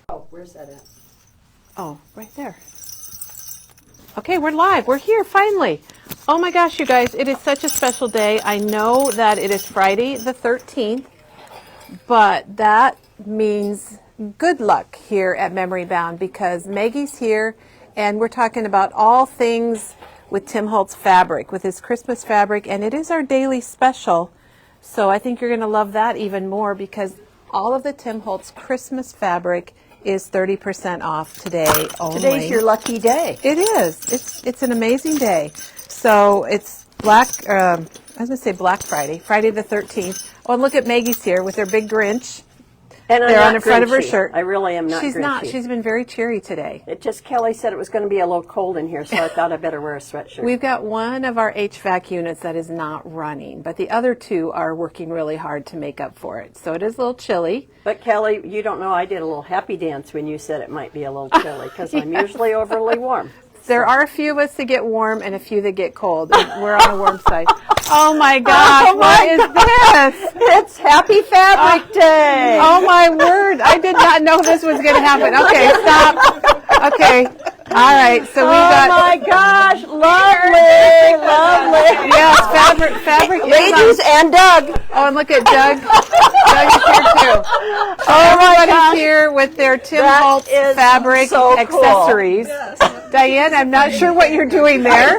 Oh, where's that at? Oh, right there. Okay, we're live. We're here finally. Oh my gosh, you guys, it is such a special day. I know that it is Friday the 13th, but that means good luck here at Memory Bound because Maggie's here and we're talking about all things with Tim Holtz fabric, with his Christmas fabric, and it is our daily special. So I think you're going to love that even more because all of the Tim Holtz Christmas fabric is 30% off today only. Today's your lucky day. It is. It's an amazing day. So it's Black Friday, Friday the 13th. Oh, and look at Maggie's here with her big Grinch. And I'm They're not on the front of her grinchy. shirt. I really am not She's grinchy. not. She's been very cheery today. It just, Kelly said it was going to be a little cold in here, so I thought I better wear a sweatshirt. We've got one of our HVAC units that is not running, but the other two are working really hard to make up for it. So it is a little chilly. But Kelly, you don't know I did a little happy dance when you said it might be a little chilly, because I'm usually overly warm. There are a few of us that get warm and a few that get cold. We're on the warm side. Oh my gosh, what is this? It's Happy Fabric Day! Oh my word, I did not know this was going to happen. Okay, stop. Okay, all right, so we've got... Oh my gosh, lovely, lovely. Yes, fabric is Ladies on. and Doug. Oh, and look at Doug. Doug is here too. Oh my Everybody's gosh. here with their Tim That Holtz is fabric so cool. accessories. Diane, I'm not sure what you're doing there.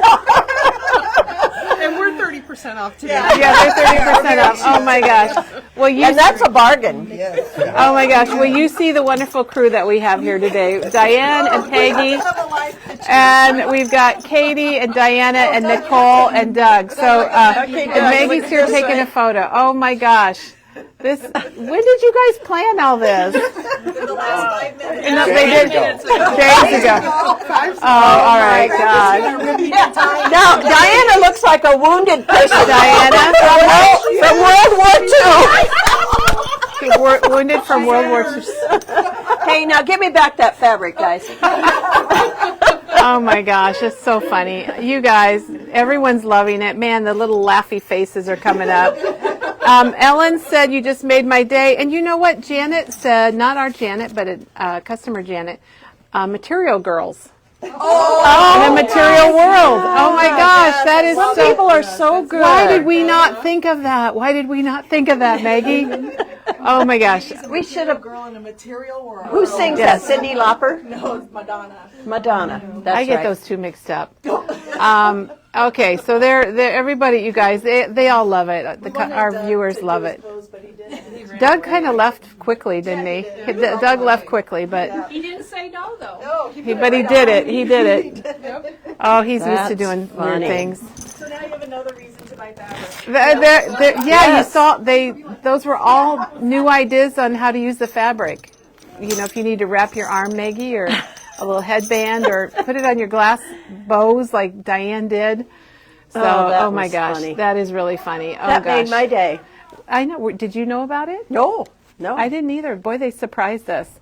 And we're 30% off today. Yeah, they're 30% off. Oh my gosh. Well, you And that's a bargain. Oh my gosh. Well, you see the wonderful crew that we have here today. Diane and Peggy. And we've got Katie and Diana and Nicole and Doug. So and Maggie's here taking a photo. Oh my gosh. When did you guys plan all this? The last 5 minutes. No, they did days ago. Oh, all right, God. Now, Diana looks like a wounded person. Diana From World War II. wounded from World War II. Hey, now give me back that fabric, guys. Oh my gosh, it's so funny. You guys, everyone's loving it. Man, the little laughy faces are coming up. Ellen said, you just made my day. And you know what? Janet said, not our Janet, but customer Janet, Material Girls. Oh, in a material world. Oh my gosh, that is Some so... people are so good. Why did we not think of that? Why did we not think of that, Maggie? Oh my gosh. We should have. Girl in a material world. Who sings that? Cyndi Lauper? No, it's Madonna. Madonna. That's I get right. those two mixed up. Okay, so they're everybody, you guys, they all love it. Our viewers love it. Doug kind of left quickly, didn't he? Doug left quickly, but He didn't say no, though. he did it. He did it. Oh, he's used to That's doing weird funny. things. So now you have another reason to buy fabric. Yeah, you saw those were all new ideas on how to use the fabric. You know, if you need to wrap your arm, Maggie, or a little headband, or put it on your glass bows like Diane did. So, that my was gosh, funny. that is really funny. Oh That gosh, made my day. I know. Did you know about it? No. I didn't either. Boy, they surprised us.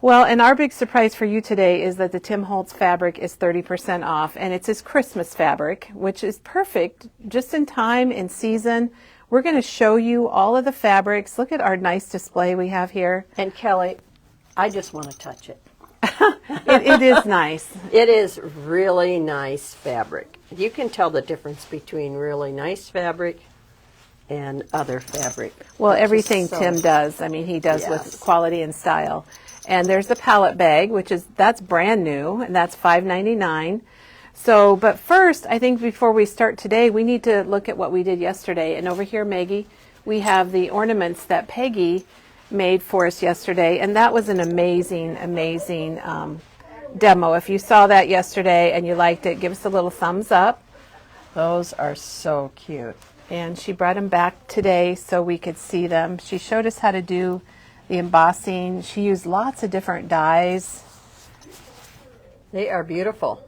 Well, and our big surprise for you today is that the Tim Holtz fabric is 30% off, and it's his Christmas fabric, which is perfect, just in time, in season. We're going to show you all of the fabrics. Look at our nice display we have here. And Kelly, I just want to touch it. It is nice. It is really nice fabric. You can tell the difference between really nice fabric and other fabric. Well, Which is everything so- Tim does, I mean, he does Yes. with quality and style. And there's the pallet bag, that's brand new, and that's $5.99. So, but first, I think before we start today, we need to look at what we did yesterday. And over here, Maggie, we have the ornaments that Peggy made for us yesterday, and that was an amazing, amazing demo. If you saw that yesterday and you liked it, give us a little thumbs up. Those are so cute. And she brought them back today so we could see them. She showed us how to do the embossing. She used lots of different dyes. They are beautiful.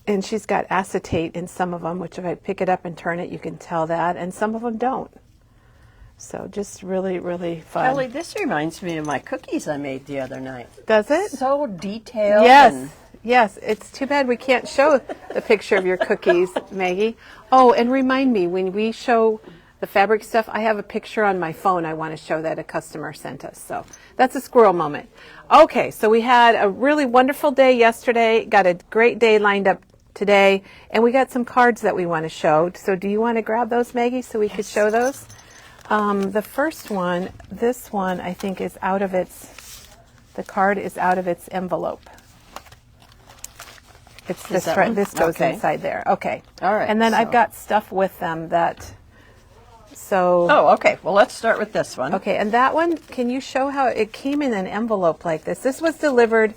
And she's got acetate in some of them, which if I pick it up and turn it, you can tell that. And some of them don't. So just really, really fun. Kelly, this reminds me of my cookies I made the other night. Does it? So detailed. Yes. and- Yes. It's too bad we can't show the picture of your cookies, Maggie. Oh, and remind me, when we show the fabric stuff, I have a picture on my phone I want to show that a customer sent us. So that's a squirrel moment. Okay, so we had a really wonderful day yesterday, got a great day lined up today, and we got some cards that we want to show. So do you want to grab those, Maggie, so we could show those? The first one, this one, I think is out of its, the card is out of its envelope. It's this, this goes inside there. Okay. All right. And then I've got stuff with them that, so. Oh, okay. Well, let's start with this one. Okay, and that one, can you show how it came in an envelope like this? This was delivered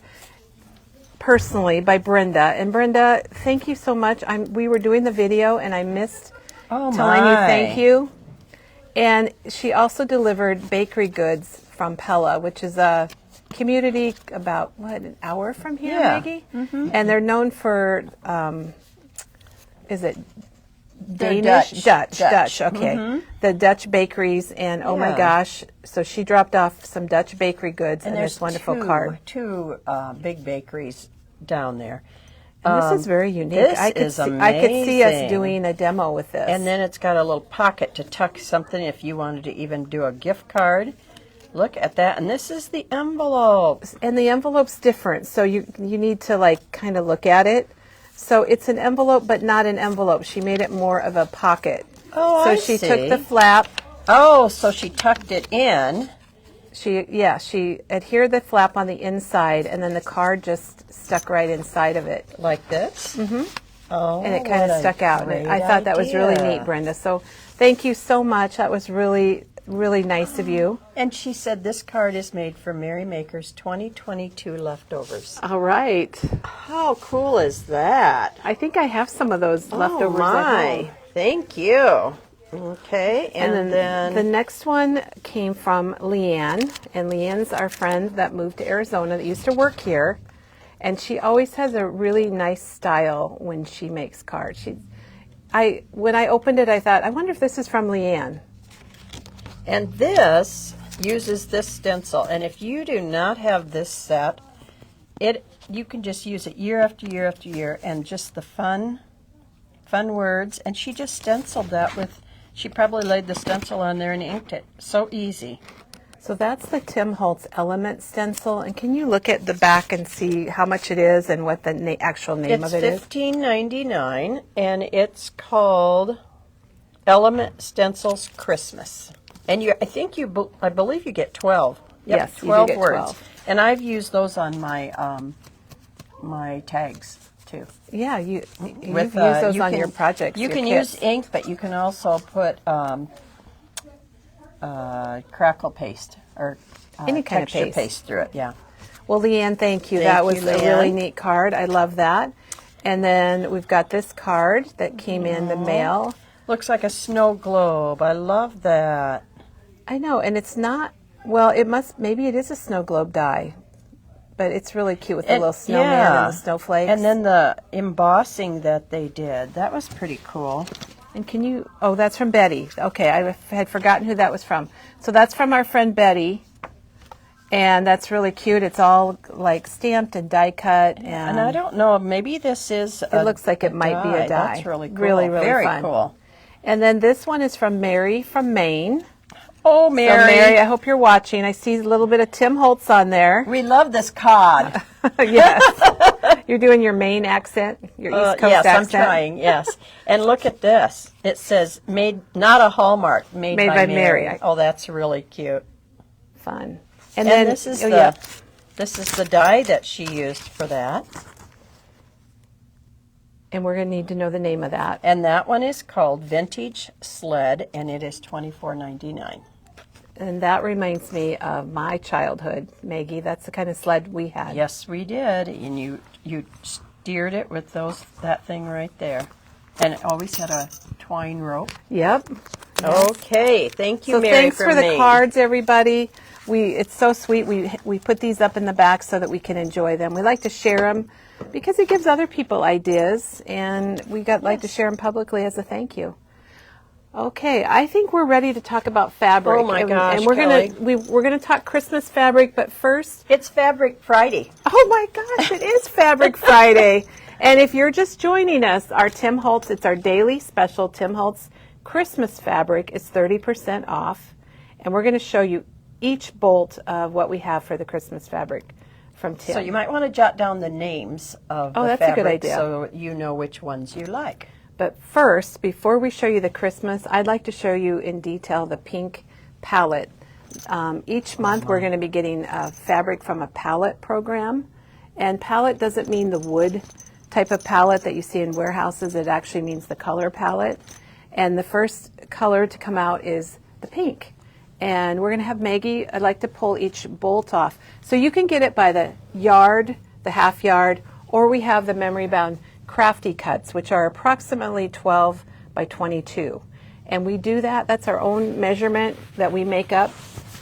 personally by Brenda. And Brenda, thank you so much. We were doing the video and I missed telling you thank you. And she also delivered bakery goods from Pella, which is a community about, what, an hour from here, Maggie? Mm-hmm. And they're known for, is it Danish? Dutch. Okay. Mm-hmm. The Dutch bakeries, and oh my gosh, so she dropped off some Dutch bakery goods and this wonderful card. Two big bakeries down there. And this is very unique. I could see us doing a demo with this. And then it's got a little pocket to tuck something if you wanted to even do a gift card. Look at that. And this is the envelope. And the envelope's different, so you need to like kind of look at it. So it's an envelope, but not an envelope. She made it more of a pocket. Oh, so I she see. took the flap. Oh, so she tucked it in. She adhered the flap on the inside, and then the card just stuck right inside of it. Like this? Mm-hmm. Oh, and it kind of stuck out. And I thought that was really neat, Brenda. So thank you so much. That was really, really nice of you. And she said this card is made for Mary Maker's 2022 leftovers. All right. How cool is that? I think I have some of those leftovers at home. Thank you. Okay, and then the next one came from Leanne, and Leanne's our friend that moved to Arizona that used to work here, and she always has a really nice style when she makes cards. When I opened it, I thought, I wonder if this is from Leanne. And this uses this stencil, and if you do not have this set, you can just use it year after year after year, and just the fun words. And she just stenciled that with. She probably laid the stencil on there and inked it. So easy. So that's the Tim Holtz Element stencil. And can you look at the back and see how much it is and what the actual name of it is? It's $15.99, and it's called Element Stencils Christmas. And I believe you get 12. Yep, yes, 12 you do get words. 12. And I've used those on my my tags too. Yeah, you've used those on your projects. You can use ink, but you can also put crackle paste or any kind of texture paste through it. Yeah. Well, Leanne, thank you. That was a really neat card. I love that. And then we've got this card that came in the mail. Looks like a snow globe. I love that. I know, and it's not. Well, maybe it is a snow globe die. But it's really cute with the little snowman and the snowflakes. And then the embossing that they did, that was pretty cool. And that's from Betty. Okay, I had forgotten who that was from. So that's from our friend Betty. And that's really cute. It's all like stamped and die cut. And I don't know, maybe this is It looks like it might be a die. That's really cool. Really, really Very fun. cool. And then this one is from Mary from Maine. Oh, Mary. So Mary, I hope you're watching. I see a little bit of Tim Holtz on there. We love this cod. Yes. You're doing your Maine accent, your East Coast accent. Yes, I'm trying, yes. And look at this. It says, made, not a Hallmark, made by Mary. Oh, that's really cute. Fun. And then this is the die that she used for that. And we're going to need to know the name of that. And that one is called Vintage Sled, and it is $24.99. And that reminds me of my childhood, Maggie. That's the kind of sled we had. Yes, we did. And you steered it with that thing right there. And it always had a twine rope. Yep. Okay. Thank you, so Mary. Thanks for the cards, everybody. It's so sweet. We put these up in the back so that we can enjoy them. We like to share them because it gives other people ideas, and we like to share them publicly as a thank you. Okay, I think we're ready to talk about fabric. Oh my gosh, and we're gonna talk Christmas fabric, but first it's Fabric Friday. Oh my gosh, it is Fabric Friday. And if you're just joining us, it's our daily special Tim Holtz Christmas fabric is 30% off, and we're going to show you each bolt of what we have for the Christmas fabric from Tim. So you might want to jot down the names of the that's a good fabric idea. so you know which ones you like. But first, before we show you the Christmas, I'd like to show you in detail the pink palette. Each month we're going to be getting fabric from a palette program. And palette doesn't mean the wood type of palette that you see in warehouses. It actually means the color palette. And the first color to come out is the pink. And we're going to have Maggie, I'd like to pull each bolt off. So you can get it by the yard, the half yard, or we have the memory bound crafty cuts, which are approximately 12 by 22. And we do that, that's our own measurement that we make up.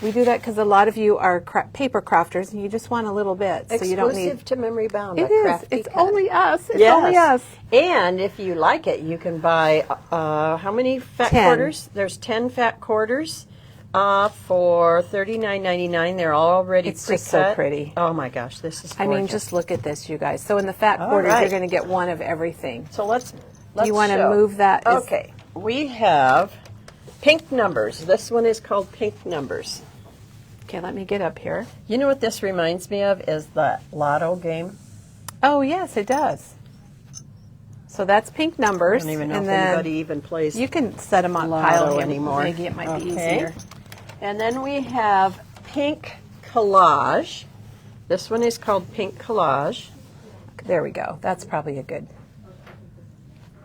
We do that because a lot of you are paper crafters and you just want a little bit. So you don't need. Exclusive to Memory Bound. It is. It's cut. only us. It's Yes. only us. And if you like it, you can buy, how many fat 10. quarters? There's 10 fat quarters for $39.99. They're already It's pre-cut. just so pretty. Oh my gosh, this is gorgeous. I mean, just look at this, you guys. So in the fat All quarters, right. you're going to get one of everything. So let's Do you want to show. move that? Okay, we have pink numbers. This one is called pink numbers. Okay, let me get up here. You know what this reminds me of is the lotto game. Oh, yes, it does. So that's pink numbers. I don't even know and if then anybody even plays. you can set them on Lotto pile here. anymore. Maybe it might be Okay. easier. And then we have pink collage. This one is called pink collage. There we go. That's probably a good.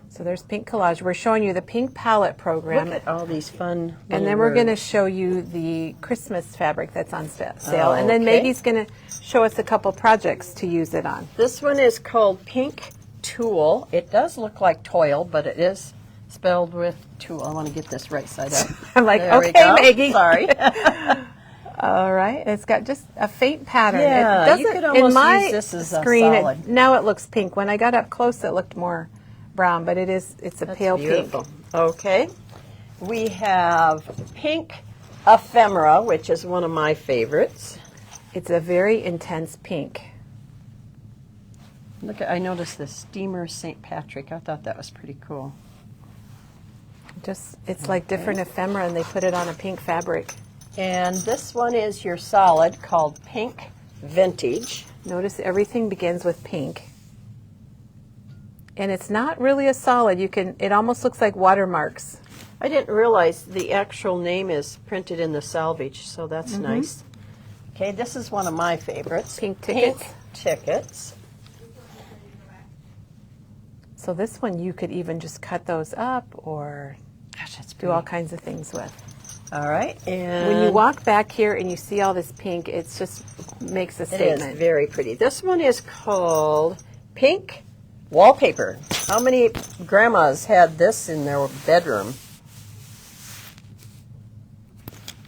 So there's pink collage. We're showing you the pink palette program. Look at all these fun. And then little we're going to words. show you the Christmas fabric that's on sale. And then Okay. Maggie's going to show us a couple projects to use it on. This one is called pink tulle. It does look like toil, but it is spelled with tulle. I want to get this right side up. I'm like, There we okay, go. Maggie. Sorry. All right. It's got just a faint pattern. Yeah, it doesn't, you could almost in my use this as a screen, solid. now it looks pink. When I got up close, it looked more brown, but it's a That's pale beautiful. pink. Okay. We have pink ephemera, which is one of my favorites. It's a very intense pink. Look, I noticed the steamer St. Patrick. I thought that was pretty cool. It's like different ephemera, and they put it on a pink fabric. And this one is your solid called Pink Vintage. Notice everything begins with pink. And it's not really a solid. It almost looks like watermarks. I didn't realize the actual name is printed in the selvage, so that's nice. Okay, this is one of my favorites. Pink tickets. Pink tickets. So this one you could even just cut those up or Gosh, that's do all kinds of things with. All right, and When you walk back here and you see all this pink, it just makes a it statement. is very pretty. This one is called Pink Wallpaper. How many grandmas had this in their bedroom?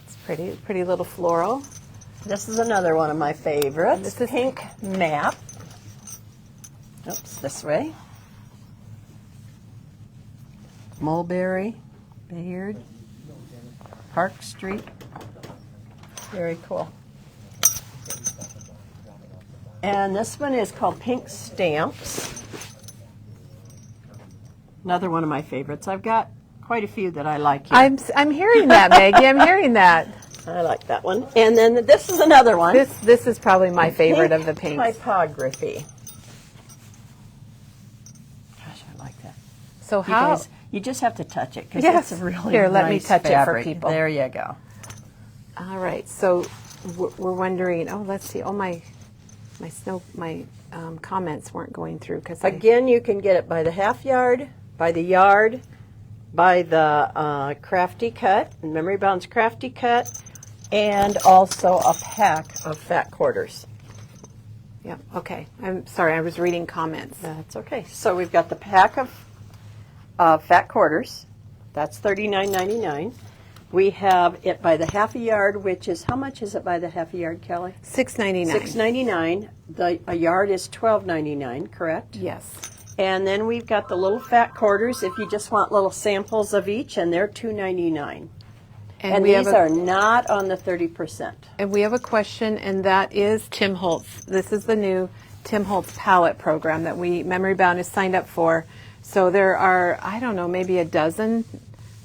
It's pretty little floral. This is another one of my favorites. This is Pink Map. Oops, this way. Mulberry, Bayard, Park Street. Very cool. And this one is called Pink Stamps. Another one of my favorites. I've got quite a few that I like here. I'm hearing that, Maggie. I'm hearing that. I like that one. And then this is another one. This is probably my favorite of the pinks. Typography. Gosh, I like that. So You how? guys, you just have to touch it because Yes. it's a really Here, let me nice touch it for fabric. people. There you go. All right. So we're wondering. Oh, let's see. Oh, my comments weren't going through because Again, you can get it by the half yard, by the yard, by the crafty cut, Memory Bound's crafty cut, and also a pack of fat quarters. Yeah. Okay. I'm sorry. I was reading comments. That's okay. So we've got the pack of fat quarters. That's $39.99. We have it by the half a yard, which is, how much is it by the half a yard, Kelly? $6.99. $6.99. A yard is $12.99, correct? Yes. And then we've got the little fat quarters if you just want little samples of each, and they're $2.99. And we these have are not on the 30%. And we have a question, and that is Tim Holtz. This is the new Tim Holtz palette program that Memory Bound is signed up for. So there are, I don't know, maybe a dozen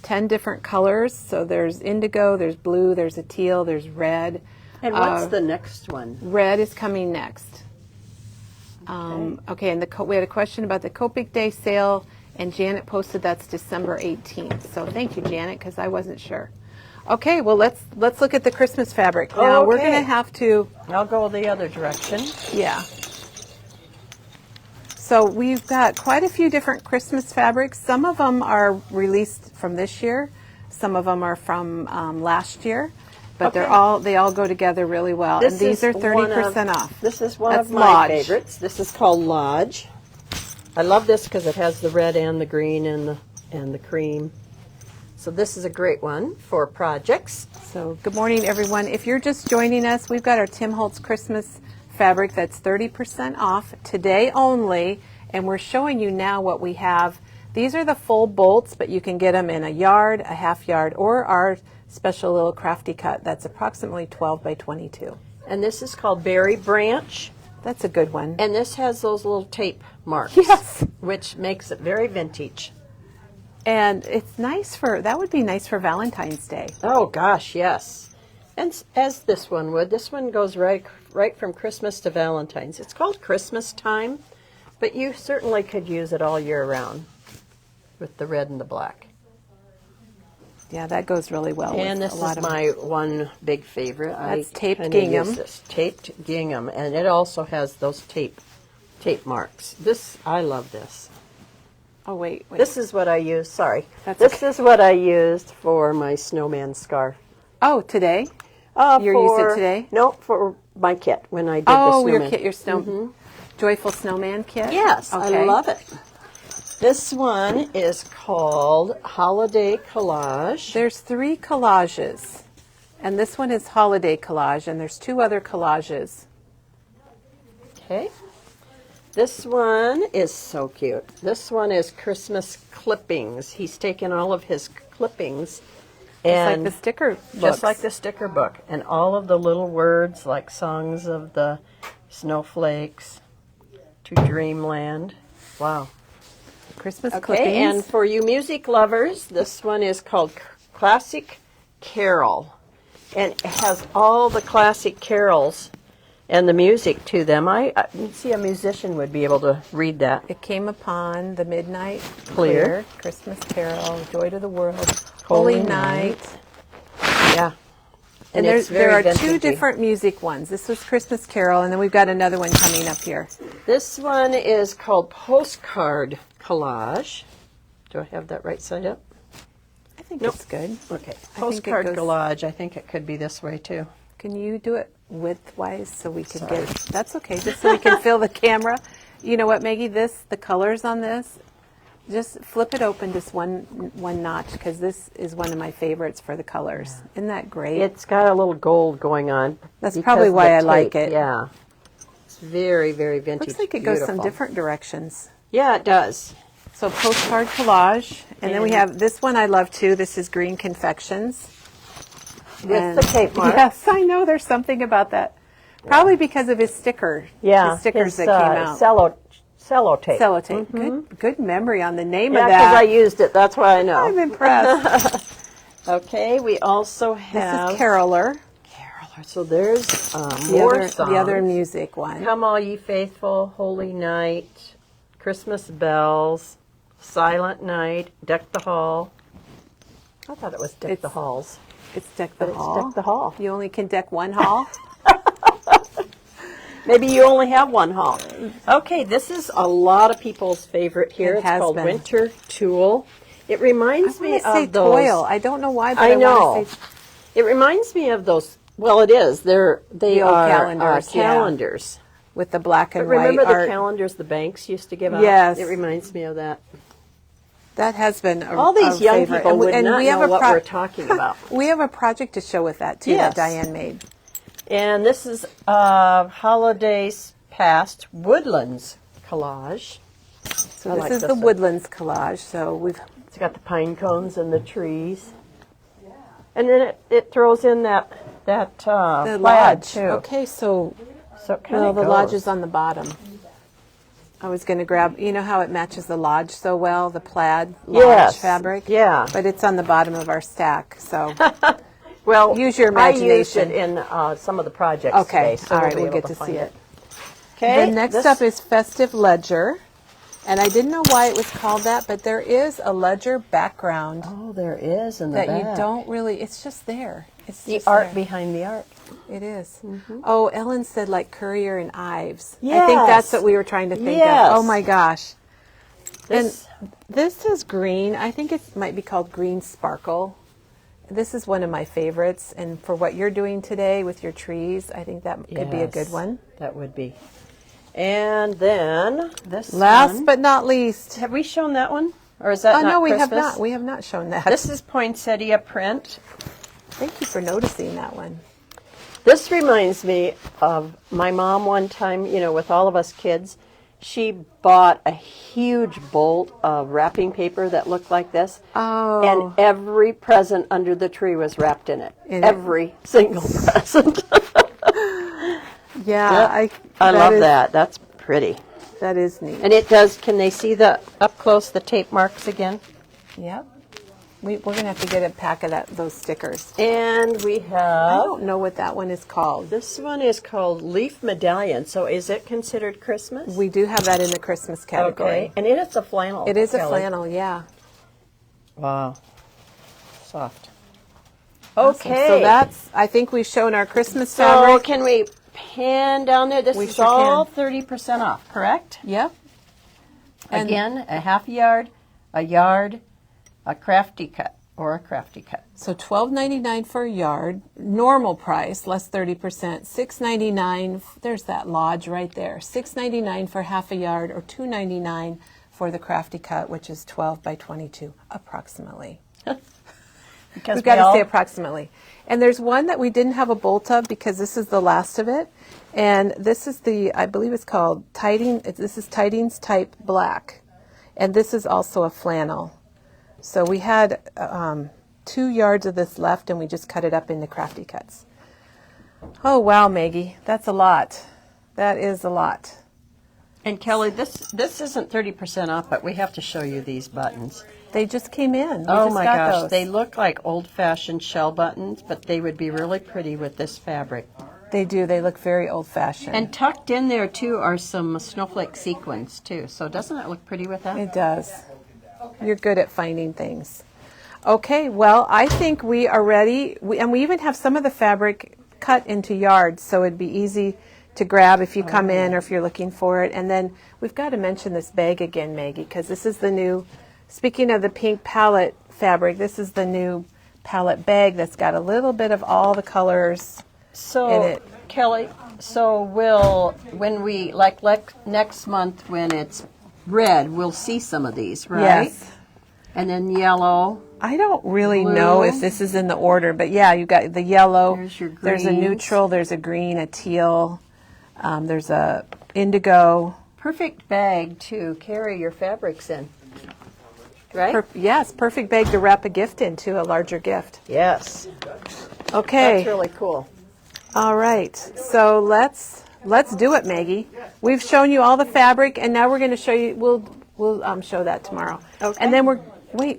10 different colors. So there's indigo, there's blue, there's a teal, there's red. And what's the next one? Red is coming next. Okay, and we had a question about the Copic Day sale, and Janet posted that's December 18th. So thank you, Janet, because I wasn't sure. Okay, well let's look at the Christmas fabric. Now we're going to have to. I'll go the other direction. Yeah. So we've got quite a few different Christmas fabrics. Some of them are released from this year. Some of them are from last year. But they all go together really well. And these are 30% off. This is one That's of my Lodge. favorites. This is called Lodge. I love this because it has the red and the green and the cream. So this is a great one for projects. So good morning, everyone. If you're just joining us, we've got our Tim Holtz Christmas fabric that's 30% off today only, and we're showing you now what we have. These are the full bolts, but you can get them in a yard, a half yard, or our special little crafty cut that's approximately 12 by 22. And this is called Berry Branch. That's a good one. And this has those little tape marks. Yes. Which makes it very vintage. And it's nice that would be nice for Valentine's Day. Oh gosh, yes. And as this one would. This one goes right from Christmas to Valentine's. It's called Christmas time, but you certainly could use it all year round with the red and the black. Yeah, that goes really well. And this is my one big favorite. That's taped kinda gingham. use this. Taped gingham, and it also has those tape marks. I love this. Oh, wait. This is what I use. Sorry. This is what I used for my snowman scarf. Oh, today? You used it today? No, for my kit when I did the snowman. Your snow, Joyful Snowman kit? Yes, Okay. I love it. This one is called Holiday Collage. There's 3 collages, and this one is Holiday Collage, and there's 2 other collages. Okay. This one is so cute. This one is Christmas clippings. He's taken all of his clippings and Just like the sticker books. just like the sticker book, and all of the little words like songs of the snowflakes to Dreamland. Wow. Christmas Okay, clippings. and for you music lovers, this one is called Classic Carol, and it has all the classic carols and the music to them. I see a musician would be able to read that. It came upon the midnight Clear. Christmas carol, joy to the world, Holy holy night. Yeah. And it's there are very 2 vintagey. different music ones. This was Christmas Carol, and then we've got another one coming up here. This one is called Postcard Collage. Do I have that right side up? I think Nope. it's good. Okay. it Postcard goes- Collage. I think it could be this way too. Can you do it width-wise so we can get? That's okay, just so we can fill the camera. You know what, Maggie? The colors on this, just flip it open just one notch, because this is one of my favorites for the colors. Isn't that great? It's got a little gold going on. That's because probably of why the I like tape. it. Yeah. It's very, very vintage. Looks like it goes some Beautiful. different directions. Yeah, it does. So postcard collage, and then we have this one I love too. This is Green Confections. With the tape mark. Yes, I know. There's something about that. Probably because of his sticker. Yeah. His stickers his, that came out. Sellotape. Sellotape. Good memory on the name Yeah, of because that. I used it. That's why I know. I'm impressed. Okay, we also This have is Caroler. Caroler. So there's more songs. The other music one. Come All Ye Faithful, Holy Night, Christmas Bells, Silent Night, Deck the Hall. I thought it was Deck the Halls. It's Deck the But it's Hall. Deck the Hall. You only can deck one hall. Maybe you only have one hall. Okay, this is a lot of people's favorite here. It It's has called been. Winter Tulle. It reminds I me want to say of those. toil. I don't know why, but I I know. want to say It reminds me of those. Well, it is. They The old are calendars, yeah. calendars. with the black But and white remember the art. calendars the banks used to give out? Yes. It reminds me of that. That has been All these a young favorite. people would not have know a what we're talking about. We have a project to show with that too Yes. that Diane made. And this is Holidays Past Woodlands collage. So I this like is this the one. Woodlands collage. So we've It's got the pine cones and the trees. And then it throws in that the plaid lodge. too. Okay, so So it kind no, of the lodge is on the bottom. I was going to grab, you know how it matches the lodge so well, the plaid lodge Yes. fabric? Yeah. But it's on the bottom of our stack, so Well, use your I used imagination. it in some of the projects Okay, today, so all right, be we'll able get to find see it. Okay. The next up is Festive Ledger, and I didn't know why it was called that, but there is a ledger background Oh, there is in the that back. you don't really, it's just there. It's The just art there. behind the art. It is. Oh, Ellen said like Currier and Ives. I think Yes. that's what we were trying to think Yes. of. Oh my gosh. This, And this is green. I think it might be called Green Sparkle. This is one of my favorites. And for what you're doing today with your trees, I think that could be a good yes, one. That would be. And then this Last one. but not least. Have we shown that one? Or is that Oh, not no, we have Christmas? not. We have not shown that. This is poinsettia print. Thank you for noticing that one. This reminds me of my mom one time, you know, with all of us kids. She bought a huge bolt of wrapping paper that looked like this. Oh. And every present under the tree was wrapped in it. In it. Every single present. Yeah, Yep. I love that. That's pretty. That is neat. And it does, can they see the, up close, the tape marks again? Yep. We're going to have to get a pack of those stickers. And we I have, don't know what that one is called. this one is called Leaf Medallion. So is it considered Christmas? We do have that in the Christmas category. Okay. And it is a flannel. It is a Kelly. flannel, yeah. Wow. Soft. Awesome. Okay. So that's, I think we've shown our Christmas So fabric. can we pan down there? This We is sure all can. 30% off, correct? Yep. And Again, a half yard, a crafty cut, or a crafty cut. so $12.99 for a yard, normal price, less 30%. $6.99, there's that lodge right there. $6.99 for half a yard, or $2.99 for the crafty cut, which is 12 by 22, approximately. Because We've got to say approximately. And there's one that we didn't have a bolt of because this is the last of it. And this is the, I believe it's called this is Tidings Type Black. And this is also a flannel. So we had 2 yards of this left and we just cut it up into crafty cuts. Oh, wow, Maggie. That's a lot. That is a lot. And Kelly, this isn't 30% off, but we have to show you these buttons. They just came in. We Oh just my got gosh, those. they look like old-fashioned shell buttons, but they would be really pretty with this fabric. They do. They look very old-fashioned. And tucked in there too are some snowflake sequins too. So doesn't that look pretty with that? It does. You're good at finding things. Okay, well, I think we are ready. And we even have some of the fabric cut into yards, so it'd be easy to grab if you come in or if you're looking for it. And then we've got to mention this bag again, Maggie, because this is the new, speaking of the pink palette fabric, this is the new palette bag that's got a little bit of all the colors So, in it. Kelly, so when we, like next month when it's red, we'll see some of these, right? Yes. And then yellow. I don't really Blue. know if this is in the order, but yeah, you got the yellow. There's your There's a greens. neutral. There's a green, a teal. There's a indigo. Perfect bag to carry your fabrics in, right? Yes, perfect bag to wrap a gift into, a larger gift. Yes. Okay. That's really cool. All right. So let's do it, Maggie. We've shown you all the fabric, and now we're going to show you. We'll show that tomorrow. Okay. And then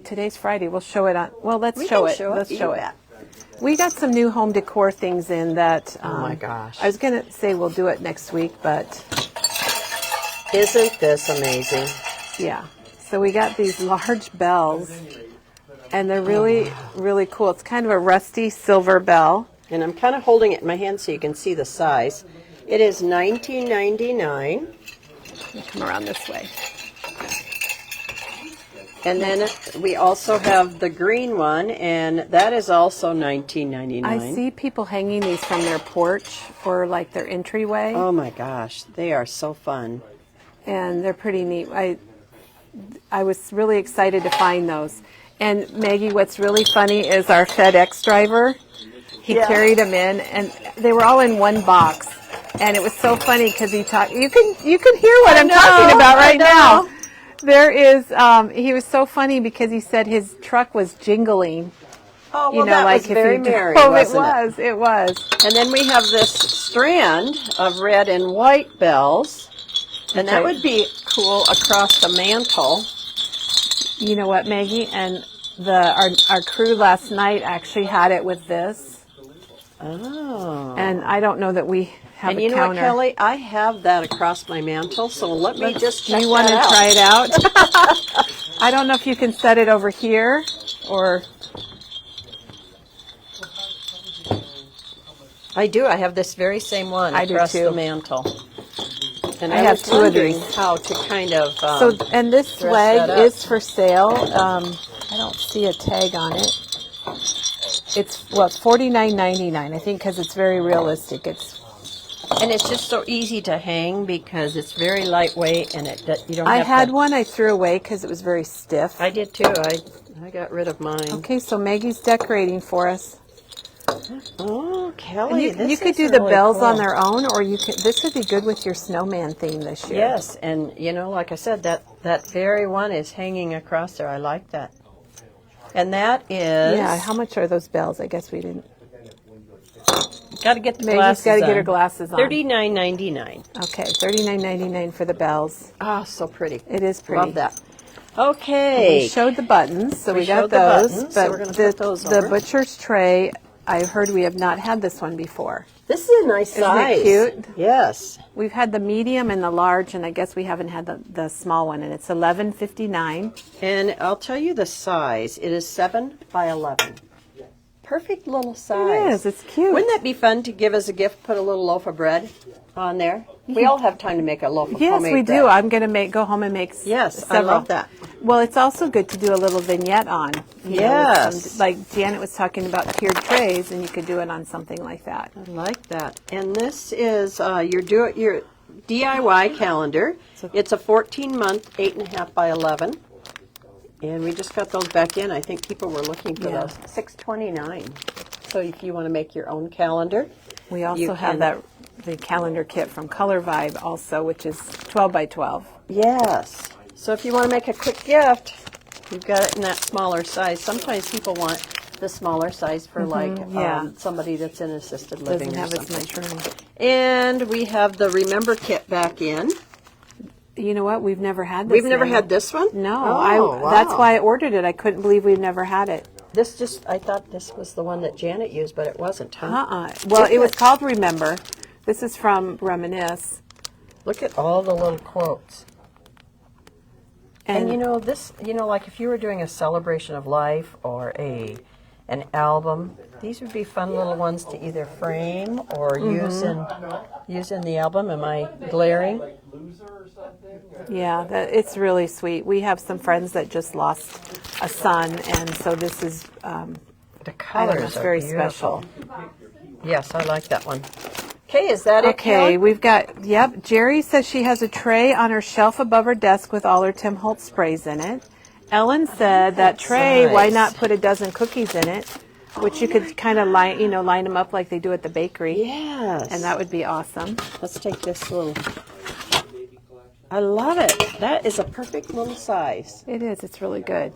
today's Friday. We'll show it on. Well, let's We show can it. show it. Let's You show it. bet. We got some new home decor things in that. Oh my gosh. I was going to say we'll do it next week, but Isn't this amazing? yeah. So we got these large bells, and they're really, really cool. It's kind of a rusty silver bell. And I'm kind of holding it in my hand so you can see the size. It is $19.99. Come around this way. And then we also have the green one, and that is also $19.99. I see people hanging these from their porch for like their entryway, Oh my gosh, they are so fun. and they're pretty neat. I was really excited to find those. And Maggie, what's really funny is our FedEx driver. He Yeah. carried them in, and they were all in one box. And it was so funny because he talked. You can hear what I'm talking about I right know. now. There is. He was so funny because he said his truck was jingling. Oh, You know, like was if very you merry, drove, wasn't It was. And then we have this strand of red and white bells. And that would be cool across the mantle. You know what, Maggie? And our crew last night actually had it with this. Oh. And I don't know that we have And a you know counter. what, Kelly? I have that across my mantle, so let me just check Do you want to that out. try it out? I don't know if you can set it over here or... I do. I have this very same one I do across too. the mantle. And I I have was two of wondering these. how to kind of And this dress leg that up. is for sale. I don't see a tag on it. It's $49.99. I think because it's very realistic. And it's just so easy to hang because it's very lightweight and you don't I have had to. one I threw away because it was very stiff. I did too. I got rid of mine. Okay, so Maggie's decorating for us. Oh, Kelly, You this could is do the really bells cool. on their own, or this would be good with your snowman theme this year. Yes, and you know, like I said, that very one is hanging across there. I like that. And that is. Yeah, how much are those bells? I guess we didn't. Got to get the Maggie's glasses got to get on. her glasses on. $39.99. Okay, $39.99 for the bells. Ah, so pretty. It is pretty. Love that. Okay. We showed the buttons, so we got showed the those. buttons, so but we're gonna put those the over. butcher's tray, I heard we have not had this one before. This is a nice Isn't it size. cute? Yes. We've had the medium and the large, and I guess we haven't had the small one, and it's $11.59. And I'll tell you the size. It is 7 by 11. Perfect little size. It is. It's cute. Wouldn't that be fun to give as a gift? Put a little loaf of bread on there. We all have time to make a loaf of Yes, homemade we bread. do. I'm going to go home and make Yes, I several. love that. Well, it's also good to do a little vignette on. you know, Yes. with some- like Janet was talking about tiered trays, and you could do it on something like that. I like that. And this is your DIY calendar. It's a 14-month, 8.5 by 11. And we just got those back in. I think people were looking for Yeah. those. $6.29. So if you want to make your own calendar. We You also have can- the calendar kit from Color Vibe also, which is 12 by 12. Yes. So if you want to make a quick gift, you've got it in that smaller size. Sometimes people want the smaller size for yeah. somebody that's in assisted living Doesn't or have as something. much room. And we have the Remember kit back in. You know what? We've never had this. We've never yet. had this one? No, Oh, wow. that's why I ordered it. I couldn't believe we've never had it. I thought this was the one that Janet used, but it wasn't, huh? Well, it was called Remember. This is from Reminisce. Look at all the little quotes. And you know, like if you were doing a celebration of life or an album, these would be fun little ones to either frame or use in the album. Am I glaring? Yeah, it's really sweet. We have some friends that just lost a son, and so this is The I don't know, colors it's are very beautiful. special. Yes, I like that one. Okay, is that it, Okay, Kelly? we've got, yep, Jerry says she has a tray on her shelf above her desk with all her Tim Holtz sprays in it. Ellen said that tray, why nice. not put a dozen cookies in it, which you could kind of line them up like they do at the bakery. Yes. And that would be awesome. Let's take this little. I love it. That is a perfect little size. It is. It's really good.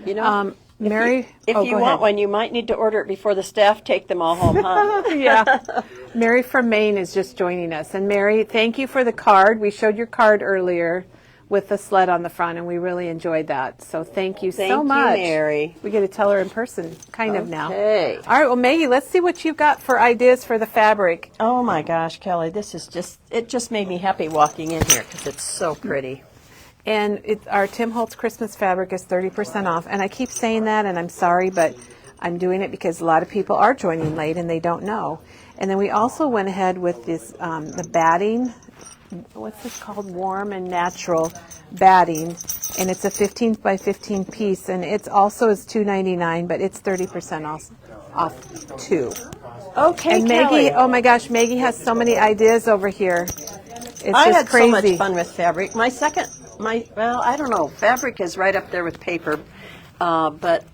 You know, Mary, if you go want ahead. one, you might need to order it before the staff take them all home, huh? Yeah. Mary from Maine is just joining us. And Mary, thank you for the card. We showed your card earlier with the sled on the front, and we really enjoyed that. So thank you Thank so you, much. Mary. We get to tell her in person, kind of now. Okay. All right, well, Maggie, let's see what you've got for ideas for the fabric. Oh my gosh, Kelly, this is it just made me happy walking in here because it's so pretty. And our Tim Holtz Christmas fabric is 30% off. And I keep saying that, and I'm sorry, but I'm doing it because a lot of people are joining late and they don't know. And then we also went ahead with this, the batting. What's this called? Warm and natural batting. And it's a 15 by 15 piece. And it's also is $2.99, but it's 30% off too. Okay, And Kelly. Maggie, oh my gosh, Maggie has so many ideas over here. It's I just had crazy. so much fun with fabric. Well, I don't know. Fabric is right up there with paper, but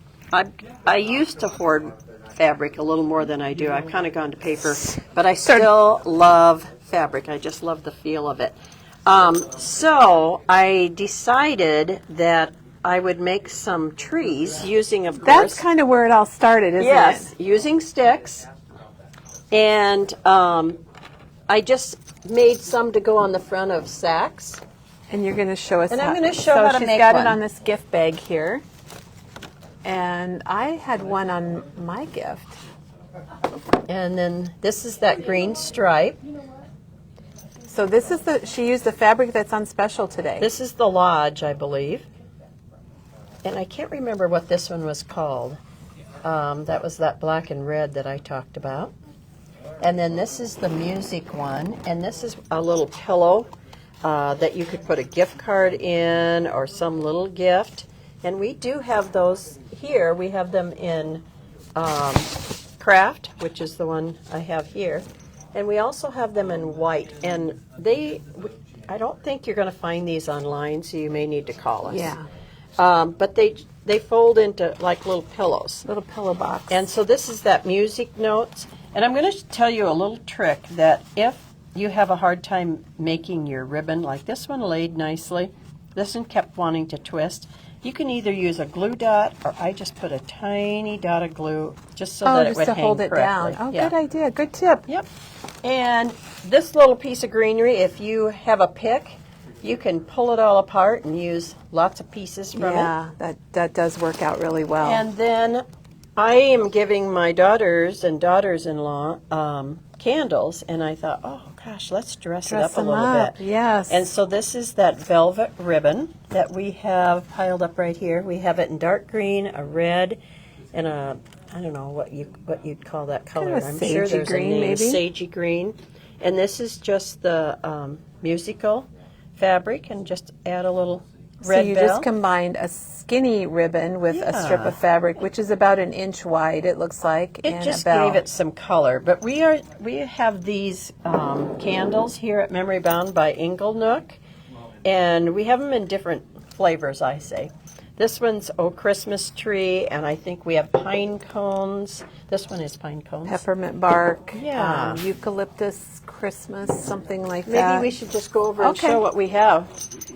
I used to hoard fabric a little more than I do. I've kind of gone to paper, but I still love fabric. I just love the feel of it. So I decided that I would make some trees using, of course. That's kind of where it all started, isn't Yes, it? using sticks. And I just made some to go on the front of sacks. And you're going to show us And I'm how, gonna show so how to she's make got one. it on this gift bag here. And I had one on my gift. And then this is that green stripe. So this is she used the fabric that's on special today. This is the Lodge, I believe. And I can't remember what this one was called. That was that black and red that I talked about. And then this is the music one. And this is a little pillow that you could put a gift card in or some little gift. And we do have those here. We have them in Craft, which is the one I have here. And we also have them in white. And I don't think you're going to find these online, so you may need to call us. Yeah. But they fold into like little pillows. Little pillow box. And so this is that music notes. And I'm going to tell you a little trick that if you have a hard time making your ribbon, like this one laid nicely, this one kept wanting to twist, you can either use a glue dot or I just put a tiny dot of glue just so that it just would to hang hold it correctly. down. Oh, Yeah. good idea. Good tip. Yep. And this little piece of greenery, if you have a pick, you can pull it all apart and use lots of pieces from it. Yeah, that does work out really well. And then I am giving my daughters and daughters-in-law candles, and I thought, oh gosh, let's dress it up a little bit. Yes. And so this is that velvet ribbon that we have piled up right here. We have it in dark green, a red, and a, I don't know what you'd call that color. Kind of a I'm sure sagey there's green, a name, maybe? sagey green. And this is just the musical fabric, and just add a little red so you bell. just combined a skinny ribbon with a strip Yeah. of fabric, which is about an inch wide, it looks like, It and just a bell. gave it some color. But we have these candles here at Memory Bound by Inglenook, and we have them in different flavors, I say. This one's Christmas tree, and I think we have pine cones. This one is pine cones. Peppermint bark, Yeah. eucalyptus Christmas, something like Maybe that. we should just go over and Okay. show what we have.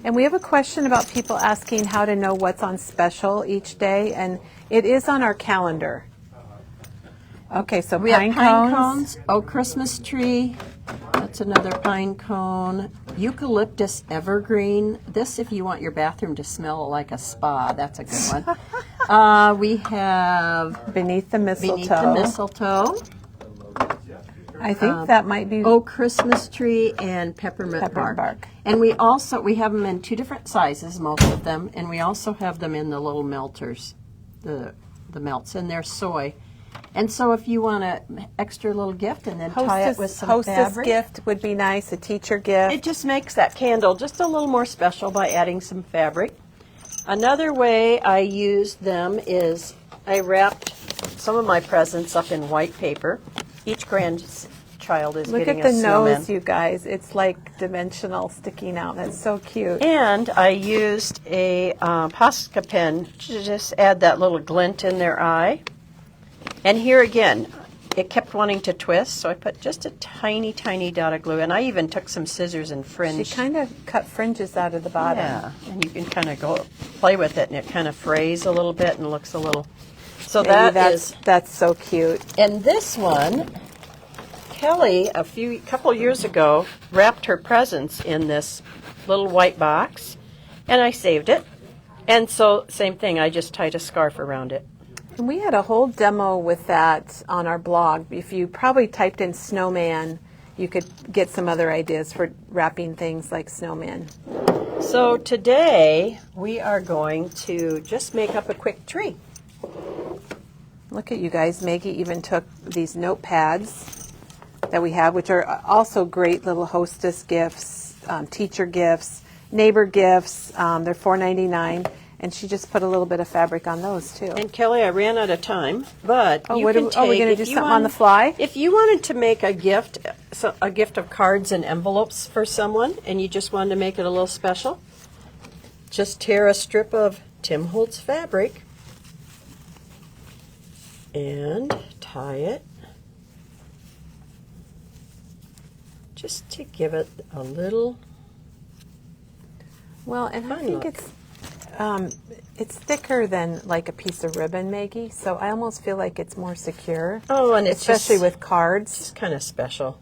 And we have a question about people asking how to know what's on special each day, and it is on our calendar. Okay, so We pine have pine cones. cones, Christmas tree. That's another pine cone. Eucalyptus evergreen. This, if you want your bathroom to smell like a spa, that's a good one. We have Beneath the mistletoe. beneath the mistletoe. I think that might be. Christmas tree and peppermint bark. And we have them in two different sizes, most of them, and we also have them in the little melters, the melts, and they're soy. And so if you want an extra little gift and then tie it with some hostess fabric, gift would be nice, a teacher gift. it just makes that candle just a little more special by adding some fabric. Another way I used them is I wrapped some of my presents up in white paper. Each grandchild is Look getting at the a snowman. nose, you guys. It's like dimensional sticking out. That's so cute. And I used a Posca pen to just add that little glint in their eye. And here again, it kept wanting to twist, so I put just a tiny, tiny dot of glue. And I even took some scissors and She fringed. kind of cut fringes out of the bottom. Yeah, and you can kind of go play with it, and it kind of frays a little bit and looks a little. So Maybe that's that's so cute. And this one, Kelly, couple years ago, wrapped her presents in this little white box, and I saved it. And so, same thing, I just tied a scarf around it. And we had a whole demo with that on our blog. If you probably typed in snowman, you could get some other ideas for wrapping things like snowman. So today, we are going to just make up a quick tree. Look at you guys. Maggie even took these notepads that we have, which are also great little hostess gifts, teacher gifts, neighbor gifts. They're $4.99, and she just put a little bit of fabric on those too. And Kelly, I ran out of time, but you we're can going take, to if do you something on the want- fly? If you wanted to make a gift of cards and envelopes for someone, and you just wanted to make it a little special, just tear a strip of Tim Holtz fabric and tie it just to give it a little. Well, and I Fun think look. it's thicker than like a piece of ribbon, Maggie. So I almost feel like it's more secure. Oh, and it's especially just, with cards. it's kind of special.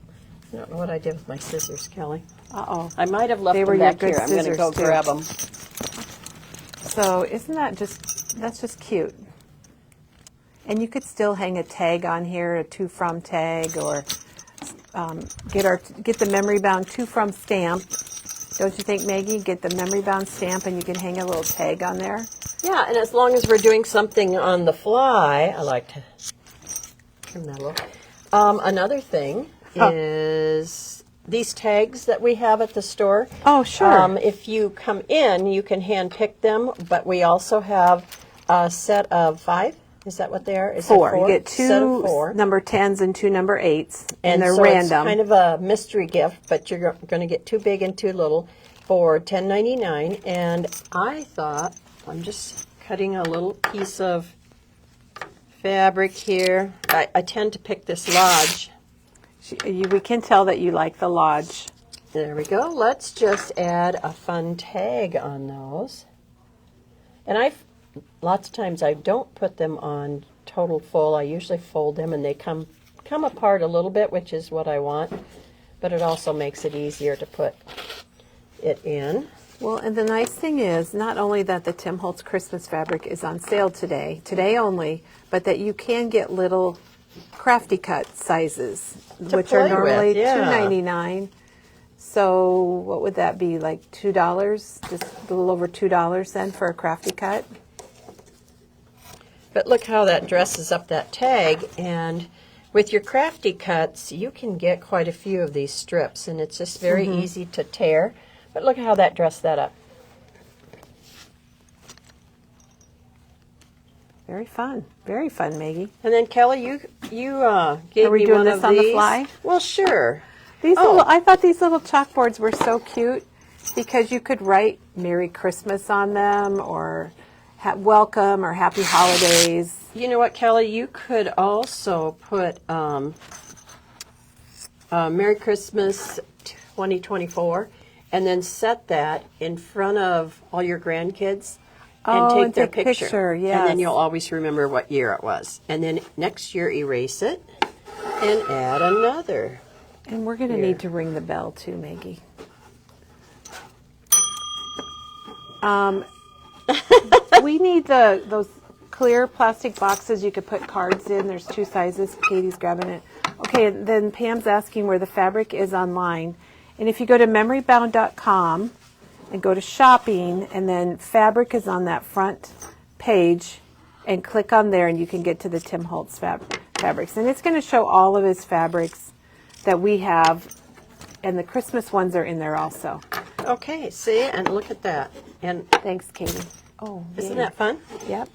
I don't know what I did with my scissors, Kelly. Uh-oh. I might have left They them were your back good here. I'm going to go scissors, too. grab them. So isn't that that's just cute. And you could still hang a tag on here, a to from tag, or get the memory bound to from stamp. Don't you think, Maggie? Get the memory bound stamp and you can hang a little tag on there. Yeah, and as long as we're doing something on the fly, I like to trim that a little. Another thing is these tags that we have at the store. Oh, sure. If you come in, you can hand pick them, but we also have a set of 5. Is that what they are? Is it 4. You get Set of 2 4. number 10s and 2 number 8s, and they're so random. It's kind of a mystery gift, but you're going to get 2 big and 2 little for $10.99. And I thought, I'm just cutting a little piece of fabric here. I tend to pick this Lodge. We can tell that you like the Lodge. There we go. Let's just add a fun tag on those. And lots of times I don't put them on total full. I usually fold them and they come apart a little bit, which is what I want. But it also makes it easier to put it in. Well, and the nice thing is not only that the Tim Holtz Christmas fabric is on sale today only, but that you can get little crafty cut sizes, which are play normally with, yeah. $2.99. So what would that be, like $2? Just a little over $2 then for a crafty cut? But look how that dresses up that tag, and with your crafty cuts, you can get quite a few of these strips, and it's just very easy to tear. But look at how that dressed that up. Very fun, Maggie. And then Kelly, you gave Are we me doing one this of on the these. fly? Well, sure. I thought these little chalkboards were so cute because you could write Merry Christmas on them, or welcome, or Happy Holidays. You know what, Kelly? You could also put Merry Christmas 2024, and then set that in front of all your grandkids and take their picture. Yes. And then you'll always remember what year it was. And then next year, erase it and add another. And we're going to need to ring the bell too, Maggie. We need those clear plastic boxes you could put cards in. There's 2 sizes. Katie's grabbing it. Okay, and then Pam's asking where the fabric is online. And if you go to memorybound.com and go to shopping, and then fabric is on that front page, and click on there, and you can get to the Tim Holtz fabrics. And it's going to show all of his fabrics that we have, and the Christmas ones are in there also. Okay, see, and look at that. And Thanks, Katie. Oh, isn't that fun? Yep.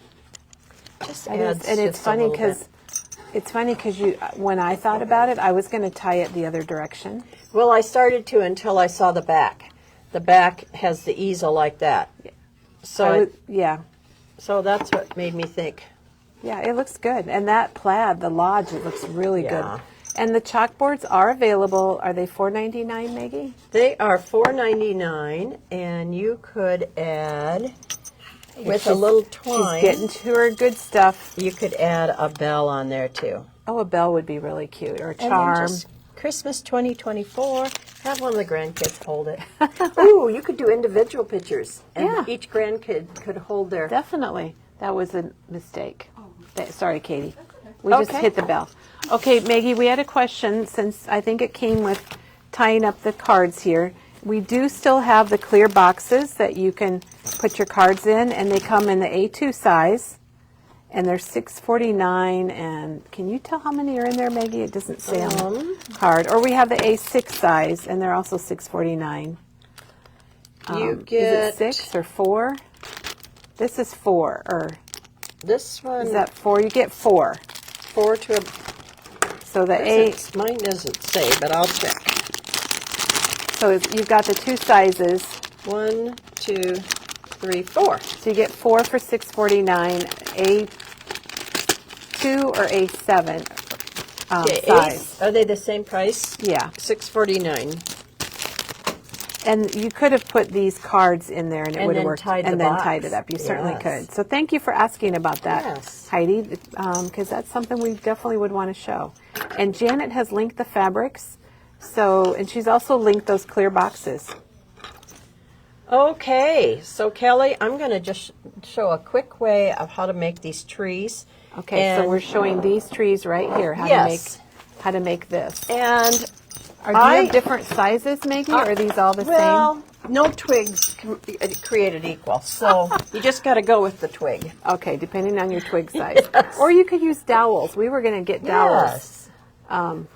Just It adds is, and it's just a funny little bit. because when I thought about it, I was going to tie it the other direction. Well, I started to until I saw the back. The back has the easel like that. So so that's what made me think. Yeah, it looks good. And that plaid, the Lodge, it looks really Yeah. good. And the chalkboards are available. Are they $4.99, Maggie? They are $4.99, and you could add, with a little twine, She's getting to her good stuff. you could add a bell on there too. Oh, a bell would be really cute, or a And then charm. just Christmas 2024, have one of the grandkids hold it. Ooh, you could do individual pictures, and Yeah. each grandkid could hold their... Definitely. That was a mistake. Sorry, Katie. We just Okay. hit the bell. Okay, Maggie, we had a question, since I think it came with tying up the cards here. We do still have the clear boxes that you can put your cards in, and they come in the A2 size, and they're $6.49. And can you tell how many are in there, Maggie? It doesn't say on the card. Or we have the A6 size, and they're also $6.49. You Is get... it 6 or 4? This is 4, or This one, is that 4? You get 4. 4 to a... So the A, Mine doesn't say, but I'll check. so you've got the 2 sizes. 1, 2, 3, 4. So you get 4 for $6.49. A2 or A7 size. Are they the same price? Yeah, $6.49. and you could have put these cards in there, and it And would have then worked. tied And the then box. tied it up. You certainly Yes. could. So thank you for asking about that, Yes. Heidi, because that's something we definitely would want to show. And Janet has linked the fabrics, So, and she's also linked those clear boxes. Okay, so Kelly, I'm going to just show a quick way of how to make these trees. Okay, so And- we're showing these trees right here. Yes. How to make this. And Do you have different sizes, Maggie, or are these all the well, no twigs created equal, so you just got to go with the twig. same? Okay, depending on your twig size. Or you could use dowels. We were going to get dowels. Yes.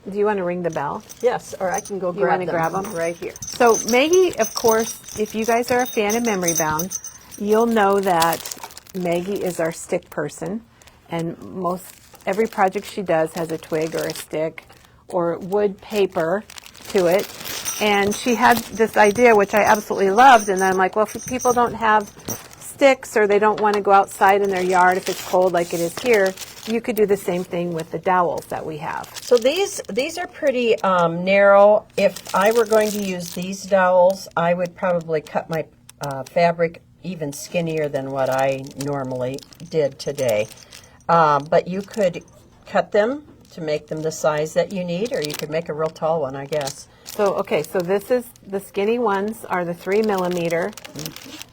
Do you want to ring the bell? Yes, or I can go grab wanna them grab 'em? right here. So Maggie, of course, if you guys are a fan of Memory Bound, you'll know that Maggie is our stick person, and every project she does has a twig or a stick or wood paper to it. And she had this idea, which I absolutely loved, and I'm like, well, if people don't have sticks or they don't want to go outside in their yard if it's cold like it is here, you could do the same thing with the dowels that we have. So these are pretty narrow. If I were going to use these dowels, I would probably cut my fabric even skinnier than what I normally did today. But you could cut them to make them the size that you need, or you could make a real tall one, I guess. So, okay, so this is, the skinny ones are the 3 millimeter,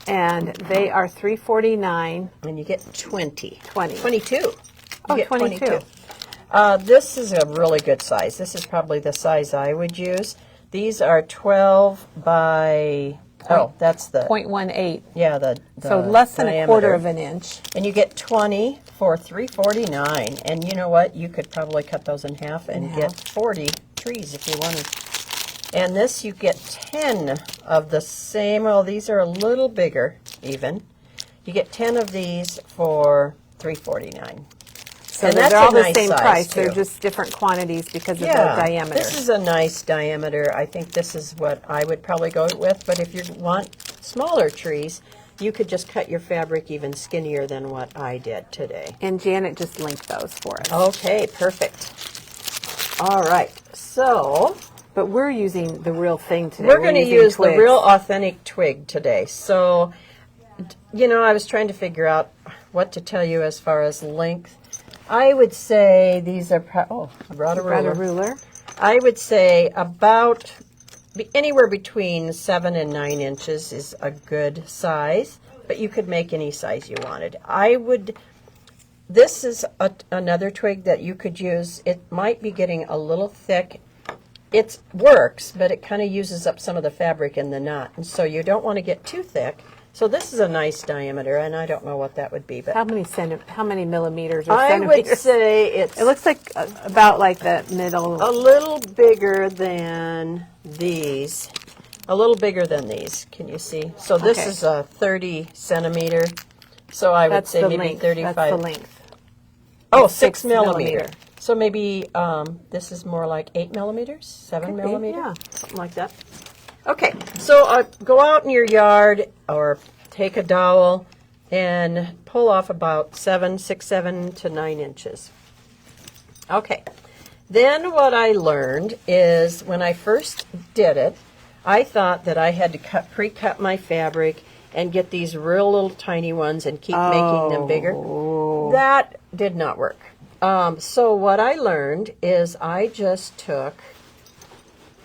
and they are $3.49. And you get 20. 20. 22. You Oh, get 22. This is a really good size. This is probably the size I would use. These are 12 by, that's the, 0.18. yeah, the So less than a quarter diameter. of an inch. And you get 20 for $3.49. And you know what? You could probably cut those in half and get 40 trees if you wanted. And this, you get 10 of the same. Well, these are a little bigger even. You get 10 of these for $3.49. So And they're that's all a the nice same size, price. too. They're just different quantities because of the Yeah, diameter. this is a nice diameter. I think this is what I would probably go with. But if you want smaller trees, you could just cut your fabric even skinnier than what I did today. And Janet just linked those for us. Okay, perfect. All right, so But we're using the real thing today. we're going to using use the twigs. real authentic twig today. So, you know, I was trying to figure out what to tell you as far as length. I would say these are, I brought a Got ruler. a ruler. I would say about anywhere between 7 and 9 inches is a good size, but you could make any size you wanted. This is another twig that you could use. It might be getting a little thick. It works, but it kind of uses up some of the fabric in the knot, and so you don't want to get too thick. So this is a nice diameter, and I don't know what that would be, but How many millimeters or I centimeters? would say it's It looks like about like the middle. a little bigger than these. A little bigger than these. Can you see? So this Okay. is a 30 centimeter. So I would That's say the maybe length. 35. That's the length. Oh, It's 6 6 millimeter. millimeter. So maybe this is more like 8 millimeters, 7 Could be, millimeter, yeah. something like that. Okay, so go out in your yard or take a dowel and pull off about 7 to 9 inches. Okay, then what I learned is when I first did it, I thought that I had to pre-cut my fabric and get these real little tiny ones and keep making them bigger. That did not work. So what I learned is I just took,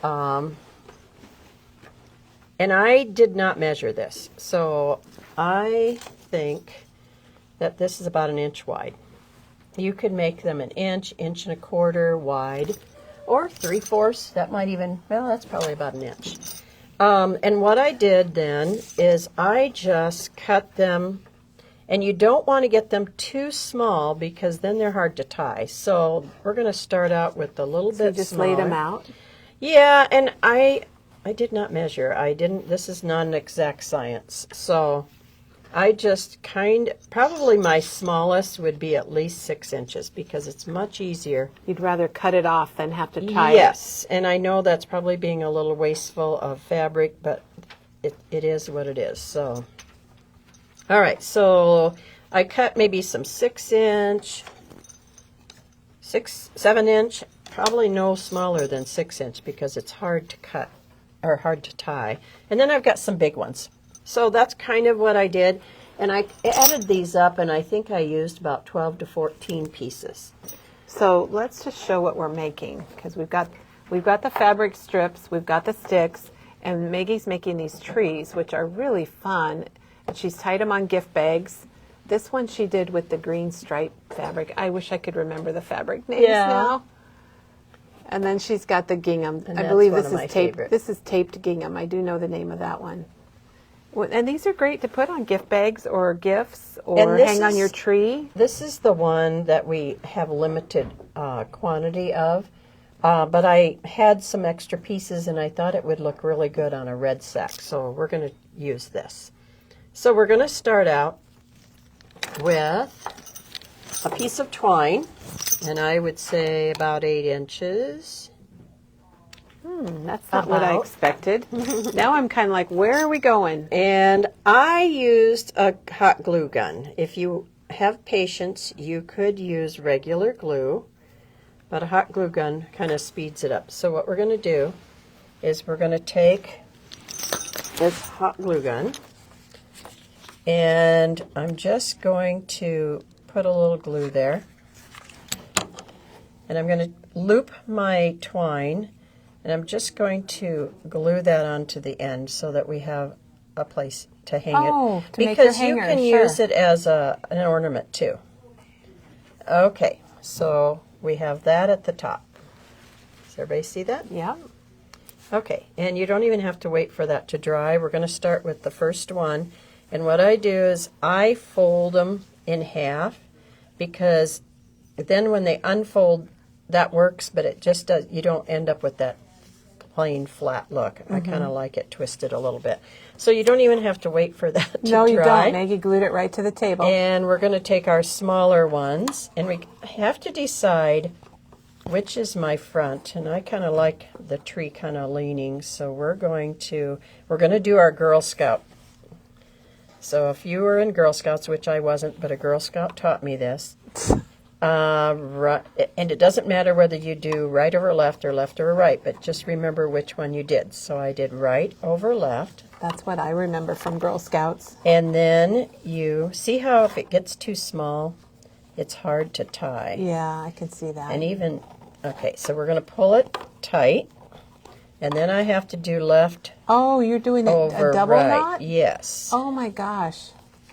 and I did not measure this. So I think that this is about 1 inch wide. You could make them 1 inch, 1.25 inches wide, or 3/4. That might even, well, that's probably about 1 inch. And what I did then is I just cut them, and you don't want to get them too small because then they're hard to tie. So we're going to start out with a little So you bit just smaller. laid them out. Yeah, and I did not measure. I didn't. This is not an exact science. So I just probably my smallest would be at least 6 inches because it's much easier. You'd rather cut it off than have to tie it. Yes, and I know that's probably being a little wasteful of fabric, but it is what it is. So, all right, so I cut maybe some 6-inch, 7-inch, probably no smaller than 6-inch because it's hard to cut or hard to tie. And then I've got some big ones. So that's kind of what I did. And I added these up, and I think I used about 12 to 14 pieces. So let's just show what we're making because we've got we've got the fabric strips, we've got the sticks, and Maggie's making these trees, which are really fun. And she's tied them on gift bags. This one she did with the green stripe fabric. I wish I could remember the fabric names now. And then she's got the gingham. And I that's believe one this of my is taped. favorite. This is taped gingham. I do know the name of that one. And these are great to put on gift bags or gifts or hang on your tree. This is the one that we have limited quantity of, but I had some extra pieces and I thought it would look really good on a red sack, so we're going to use this. So we're going to start out with a piece of twine, and I would say about 8 inches. That's not what I expected. Now I'm kind of like, where are we going? And I used a hot glue gun. If you have patience, you could use regular glue, but a hot glue gun kind of speeds it up. So what we're going to do is we're going to take this hot glue gun, and I'm just going to put a little glue there. And I'm going to loop my twine, and I'm just going to glue that onto the end so that we have a place to hang Oh, it. to make your Because you hanger, can sure. use it as an ornament too. Okay, so we have that at the top. Does everybody see that? Yeah. Okay, and you don't even have to wait for that to dry. We're going to start with the first one. And what I do is I fold them in half, because then when they unfold, that works, but it just does, you don't end up with that plain flat look. I kind of like it twisted a little bit. So you don't even have to wait for that to dry. No, you don't. Maggie glued it right to the table. And we're going to take our smaller ones, and we have to decide which is my front. And I kind of like the tree kind of leaning, so we're going to do our Girl Scout. So if you were in Girl Scouts, which I wasn't, but a Girl Scout taught me this, and it doesn't matter whether you do right over left or right, but just remember which one you did. So I did right over left. That's what I remember from Girl Scouts. And then you see how if it gets too small, it's hard to tie. Yeah, I can see that. And even, okay, so we're going to pull it tight. And then I have to do left Oh, you're doing over a double right. knot? Yes. Oh my gosh.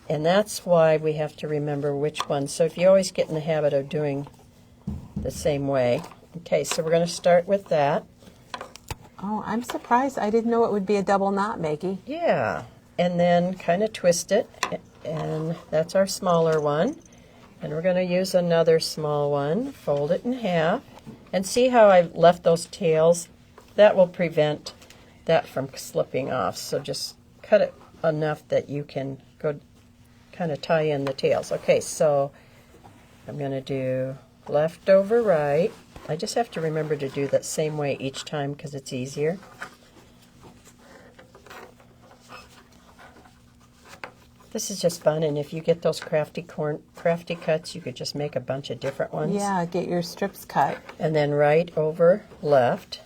And that's why we have to remember which one. So if you always get in the habit of doing the same way. Okay, so we're going to start with that. Oh, I'm surprised. I didn't know it would be a double knot, Maggie. Yeah. And then kind of twist it. And that's our smaller one. And we're going to use another small one. Fold it in half. And see how I've left those tails? That will prevent that from slipping off. So just cut it enough that you can go kind of tie in the tails. Okay, so I'm going to do left over right. I just have to remember to do that same way each time because it's easier. This is just fun, and if you get those crafty cuts, you could just make a bunch of different ones. Yeah, get your strips cut. And then right over left.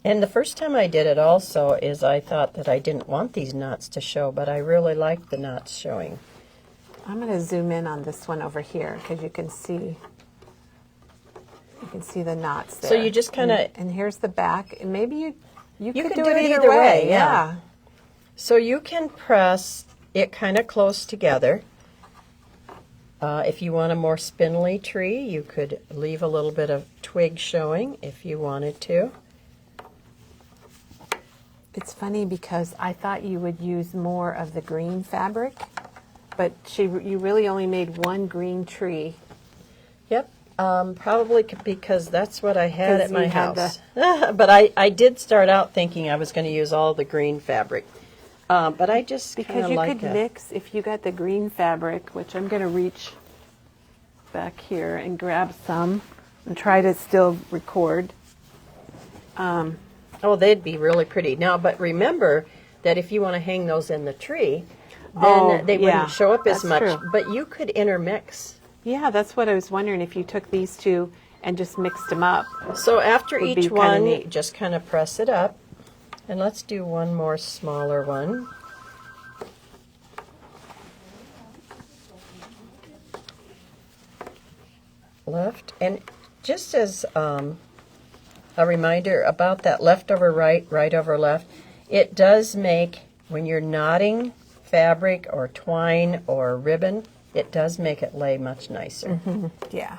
And the first time I did it also is I thought that I didn't want these knots to show, but I really like the knots showing. I'm going to zoom in on this one over here because you can see the knots there. So you just kind of... And here's the back. And maybe you could can do it either way. Yeah. So you can press it kind of close together. If you want a more spindly tree, you could leave a little bit of twig showing if you wanted to. It's funny because I thought you would use more of the green fabric, but you really only made one green tree. Yep, probably because that's what I had at my you had house. But I did start out thinking I was going to use all the green fabric. But I just kind Because of you like could mix, if you got the green fabric, which I'm going to reach back here and grab some and try to still record. Oh, they'd be really pretty. Now, but remember that if you want to hang those in the tree, then Oh, they yeah, wouldn't show up as that's much. true. But you could intermix. Yeah, that's what I was wondering, if you took these two and just mixed them up. So after Would be each kinda one, neat. just kind of press it up. And let's do one more smaller one. left. And just as a reminder about that left over right, right over left, it does make, when you're knotting fabric or twine or ribbon, it does make it lay much nicer. Yeah.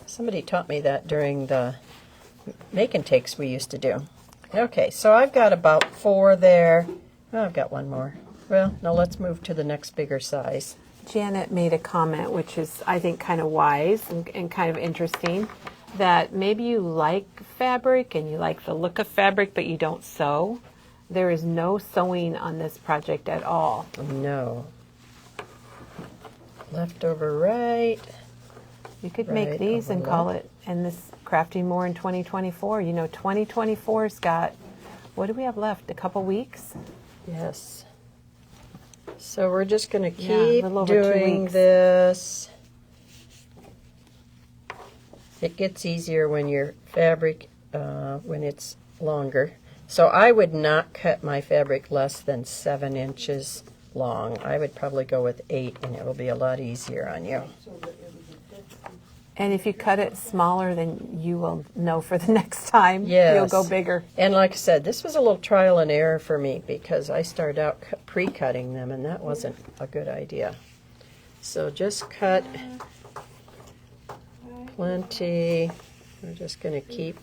Somebody taught me that during the make and takes we used to do. Okay, so I've got about 4 there. Oh, I've got one more. Well, now let's move to the next bigger size. Janet made a comment, which is, I think, kind of wise and kind of interesting, that maybe you like fabric and you like the look of fabric, but you don't sew. There is no sewing on this project at all. No. Left over right. You could Right make these over and call left. it, and this Crafting More in 2024. You know, 2024's got, what do we have left? A couple weeks? Yes. So we're just going to Yeah, a keep little over 2 doing weeks. this. It gets easier when your fabric, when it's longer. So I would not cut my fabric less than 7 inches long. I would probably go with 8, and it will be a lot easier on you. And if you cut it smaller, then you will know for the next time. Yes. You'll go bigger. And like I said, this was a little trial and error for me because I started out pre-cutting them, and that wasn't a good idea. So just cut plenty. We're just going to keep.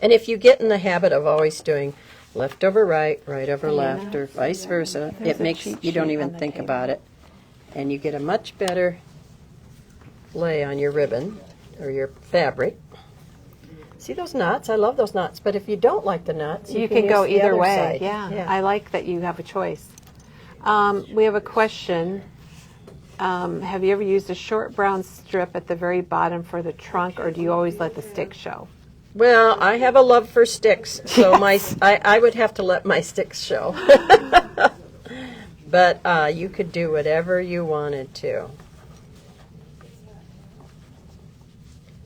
And if you get in the habit of always doing left over right, right over left, or vice versa, There's it a makes cheat you don't sheet even on the think table. about it. And you get a much better lay on your ribbon or your fabric. See those knots? I love those knots. But if you don't like the knots, You can go use the either other way. side. Yeah, I like that you have a choice. We have a question. Have you ever used a short brown strip at the very bottom for the trunk, or do you always let the stick show? Well, I have a love for sticks, so I would have to let my sticks show. But you could do whatever you wanted to.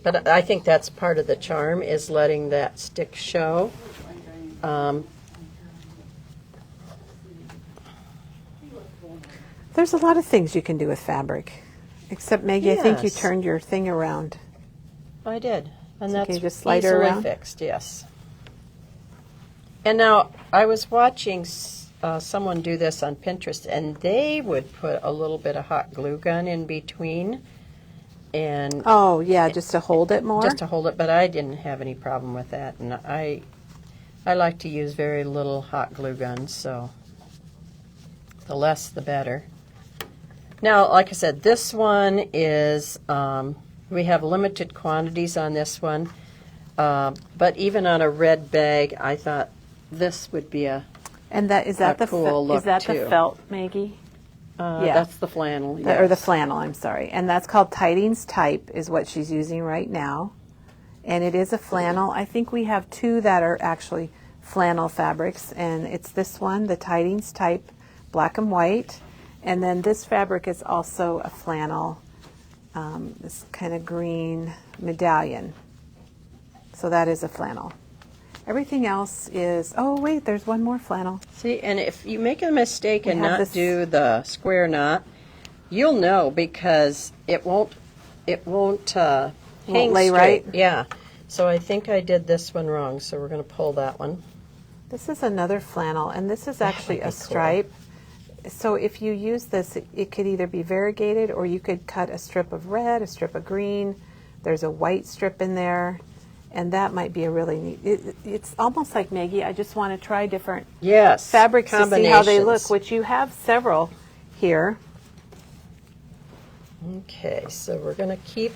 But I think that's part of the charm, is letting that stick show. There's a lot of things you can do with fabric, except Maggie, I think you Yes. turned your thing around. I did, and So that's can you just slide her easily around? fixed. Yes. And now I was watching someone do this on Pinterest, and they would put a little bit of hot glue gun in between, and Oh, yeah, just to hold it more? just to hold it. But I didn't have any problem with that, and I like to use very little hot glue guns, so the less the better. Now, like I said, this one is we have limited quantities on this one, but even on a red bag, I thought this would be a And that is that a the cool look, is that too. the felt, Maggie? Yeah. that's the flannel, Or the yes. flannel, I'm sorry. And that's called Tidings Type is what she's using right now. And it is a flannel. I think we have 2 that are actually flannel fabrics, and it's this one, the Tidings Type, black and white. And then this fabric is also a flannel, this kind of green medallion. So that is a flannel. Everything else is, oh wait, there's one more flannel. See, and if you make a mistake and have not this- do the square knot, you'll know because it won't hang lay straight. right? Yeah. So I think I did this one wrong, so we're going to pull that one. This is another flannel, and this is actually would a be cool. stripe. So if you use this, it could either be variegated, or you could cut a strip of red, a strip of green. There's a white strip in there, and that might be a really neat. It's almost like, Maggie, I just want to try different Yes. fabrics to see how they look, combinations. which you have several here. Okay, so we're going to keep,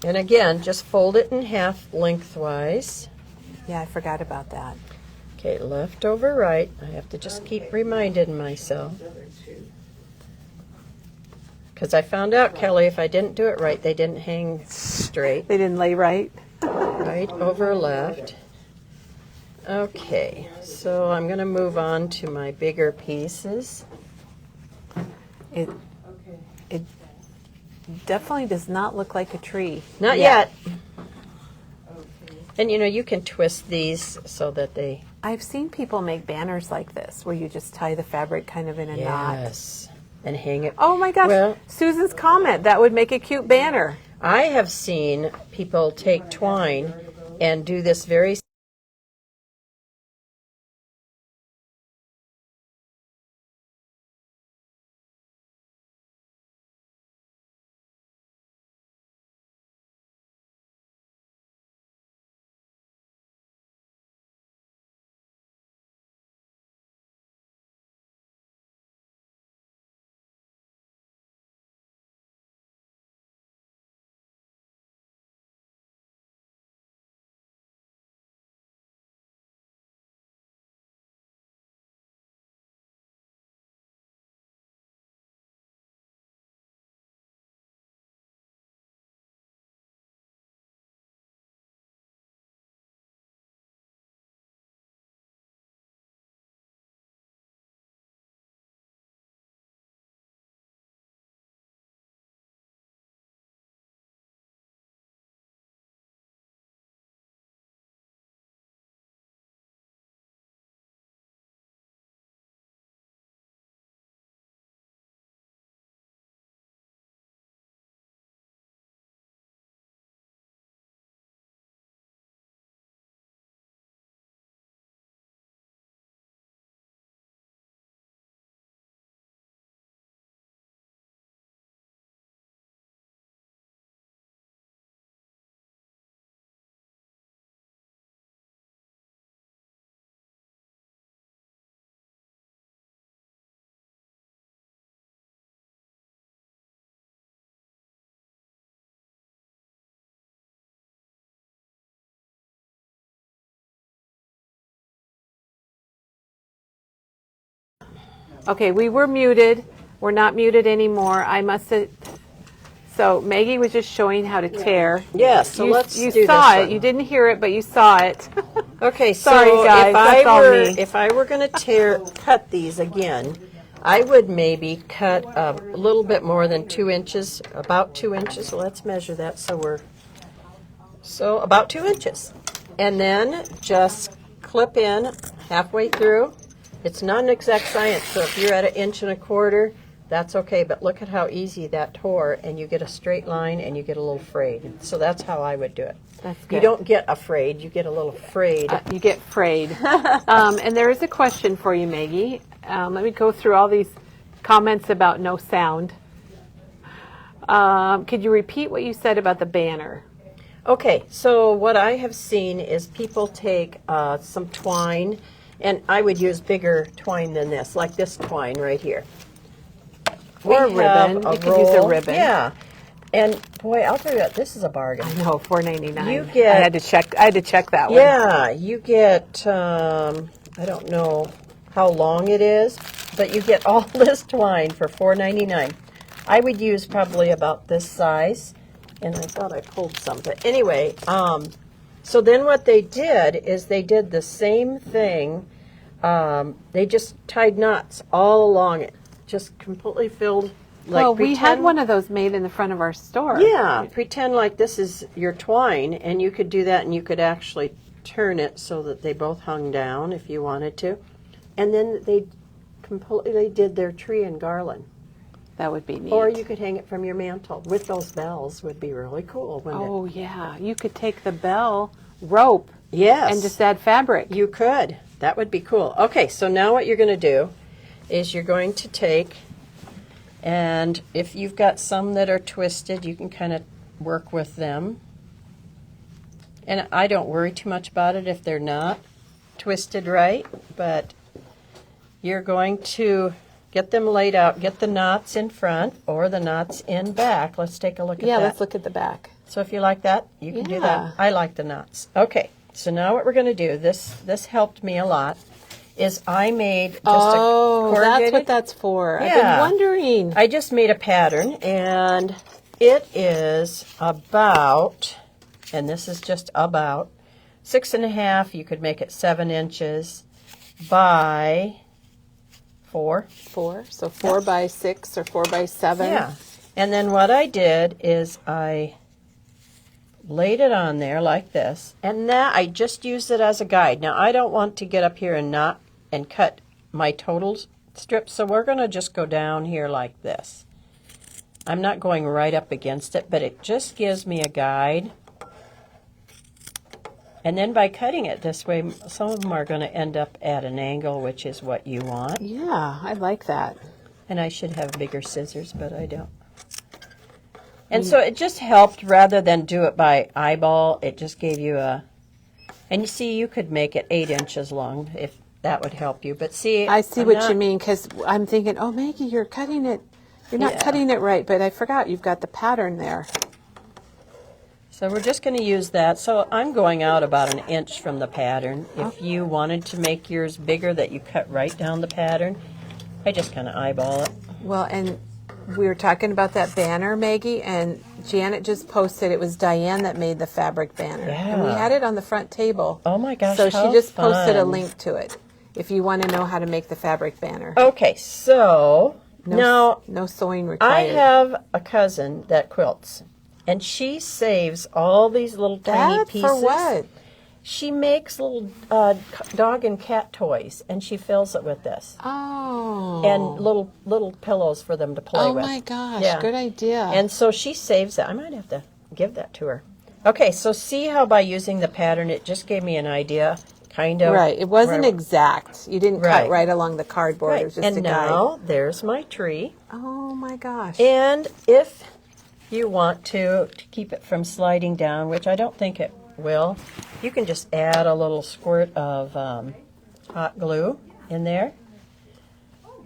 and again, just fold it in half lengthwise. Yeah, I forgot about that. Okay, left over right. I have to just keep reminding myself. Because I found out, Kelly, if I didn't do it right, they didn't hang straight. They didn't lay right. Right over left. Okay, so I'm going to move on to my bigger pieces. It definitely does not look like a tree. Not yet. And you know, you can twist these so that they I've seen people make banners like this where you just tie the fabric kind of in a knot. Yes. And hang it. Oh my gosh. Well, Susan's comment, that would make a cute banner. I have seen people take twine and do this very Okay, we were muted. We're not muted anymore. I must have. So Maggie was just showing how to tear. Yes, so let's you do saw this it. one. You didn't hear it, but you saw it. Okay, so Sorry, guys, that's all me. if I were going to cut these again, I would maybe cut a little bit more than 2 inches, about 2 inches. So let's measure that. So about 2 inches, and then just clip in halfway through. It's not an exact science, so if you're at 1.25 inches, that's okay. But look at how easy that tore, and you get a straight line, and you get a little frayed. So that's how I would do it. That's You good. don't get a frayed, you get a little frayed. You get frayed. And there is a question for you, Maggie. Let me go through all these comments about no sound. Could you repeat what you said about the banner? Okay, so what I have seen is people take some twine, and I would use bigger twine than this, like this twine right here. Or a We have ribbon. You could use a roll. ribbon. Yeah, and boy, I'll tell you what, this is a bargain. I know, $4.99. You get- I had to check that one. Yeah, you get, I don't know how long it is, but you get all this twine for $4.99. I would use probably about this size, and I thought I pulled some. But anyway, so then what they did is they did the same thing. They just tied knots all along it, just completely filled. Like Well, we had pretend- one of those made in the front of our store. Yeah, pretend like this is your twine, and you could do that, and you could actually turn it so that they both hung down if you wanted to. And then they completely did their tree and garland. That would be neat. Or you could hang it from your mantle with those bells. Would be really cool, wouldn't it? Oh, yeah. You could take the bell rope Yes. and just add fabric. You could. That would be cool. Okay, so now what you're going to do is you're going to take, and if you've got some that are twisted, you can kind of work with them. And I don't worry too much about it if they're not twisted right, but you're going to get them laid out, get the knots in front or the knots in back. Let's take a look at Yeah, that. let's look at the back. So if you like that, you can do Yeah. that. I like the knots. Okay, so now what we're going to do, this helped me a lot, is I made just a corrugated. That's what that's for. I've Yeah. been wondering. I just made a pattern, and it is about, and this is just about, 6.5, you could make it 7 inches by 4. 4. So 4 by 6 or 4 by 7. Yeah. And then what I did is I laid it on there like this, and that I just used it as a guide. Now I don't want to get up here and cut my total strip, so we're going to just go down here like this. I'm not going right up against it, but it just gives me a guide. And then by cutting it this way, some of them are going to end up at an angle, which is what you want. Yeah, I like that. And I should have bigger scissors, but I don't. And so it just helped rather than do it by eyeball. It just gave you a... And you see, you could make it 8 inches long if that would help you. But see... I see what you mean, because I'm thinking, oh, Maggie, you're cutting it. You're not cutting it right, but I forgot you've got the pattern there. So we're just going to use that. So I'm going out about 1 inch from the pattern. If you wanted to make yours bigger, that you cut right down the pattern, I just kind of eyeball it. Well, and we were talking about that banner, Maggie, and Janet just posted it was Diane that made the fabric banner. Yeah. And we had it on the front table. Oh my gosh, So she how just posted a fun. link to it if you want to know how to make the fabric banner. Okay, so now No sewing I required. have a cousin that quilts, and she saves all these little tiny that pieces. for what? She makes little dog and cat toys, and she fills it with this. Oh. And little pillows for them to play with. Oh my gosh, Yeah. good idea. And so she saves that. I might have to give that to her. Okay, so see how by using the pattern, it just gave me an idea, kind of. Right, it wasn't exact. You didn't Right. cut right along the cardboard. Right. It was just And a now guide. there's my tree. Oh my gosh. And if you want to keep it from sliding down, which I don't think it will, you can just add a little squirt of hot glue in there.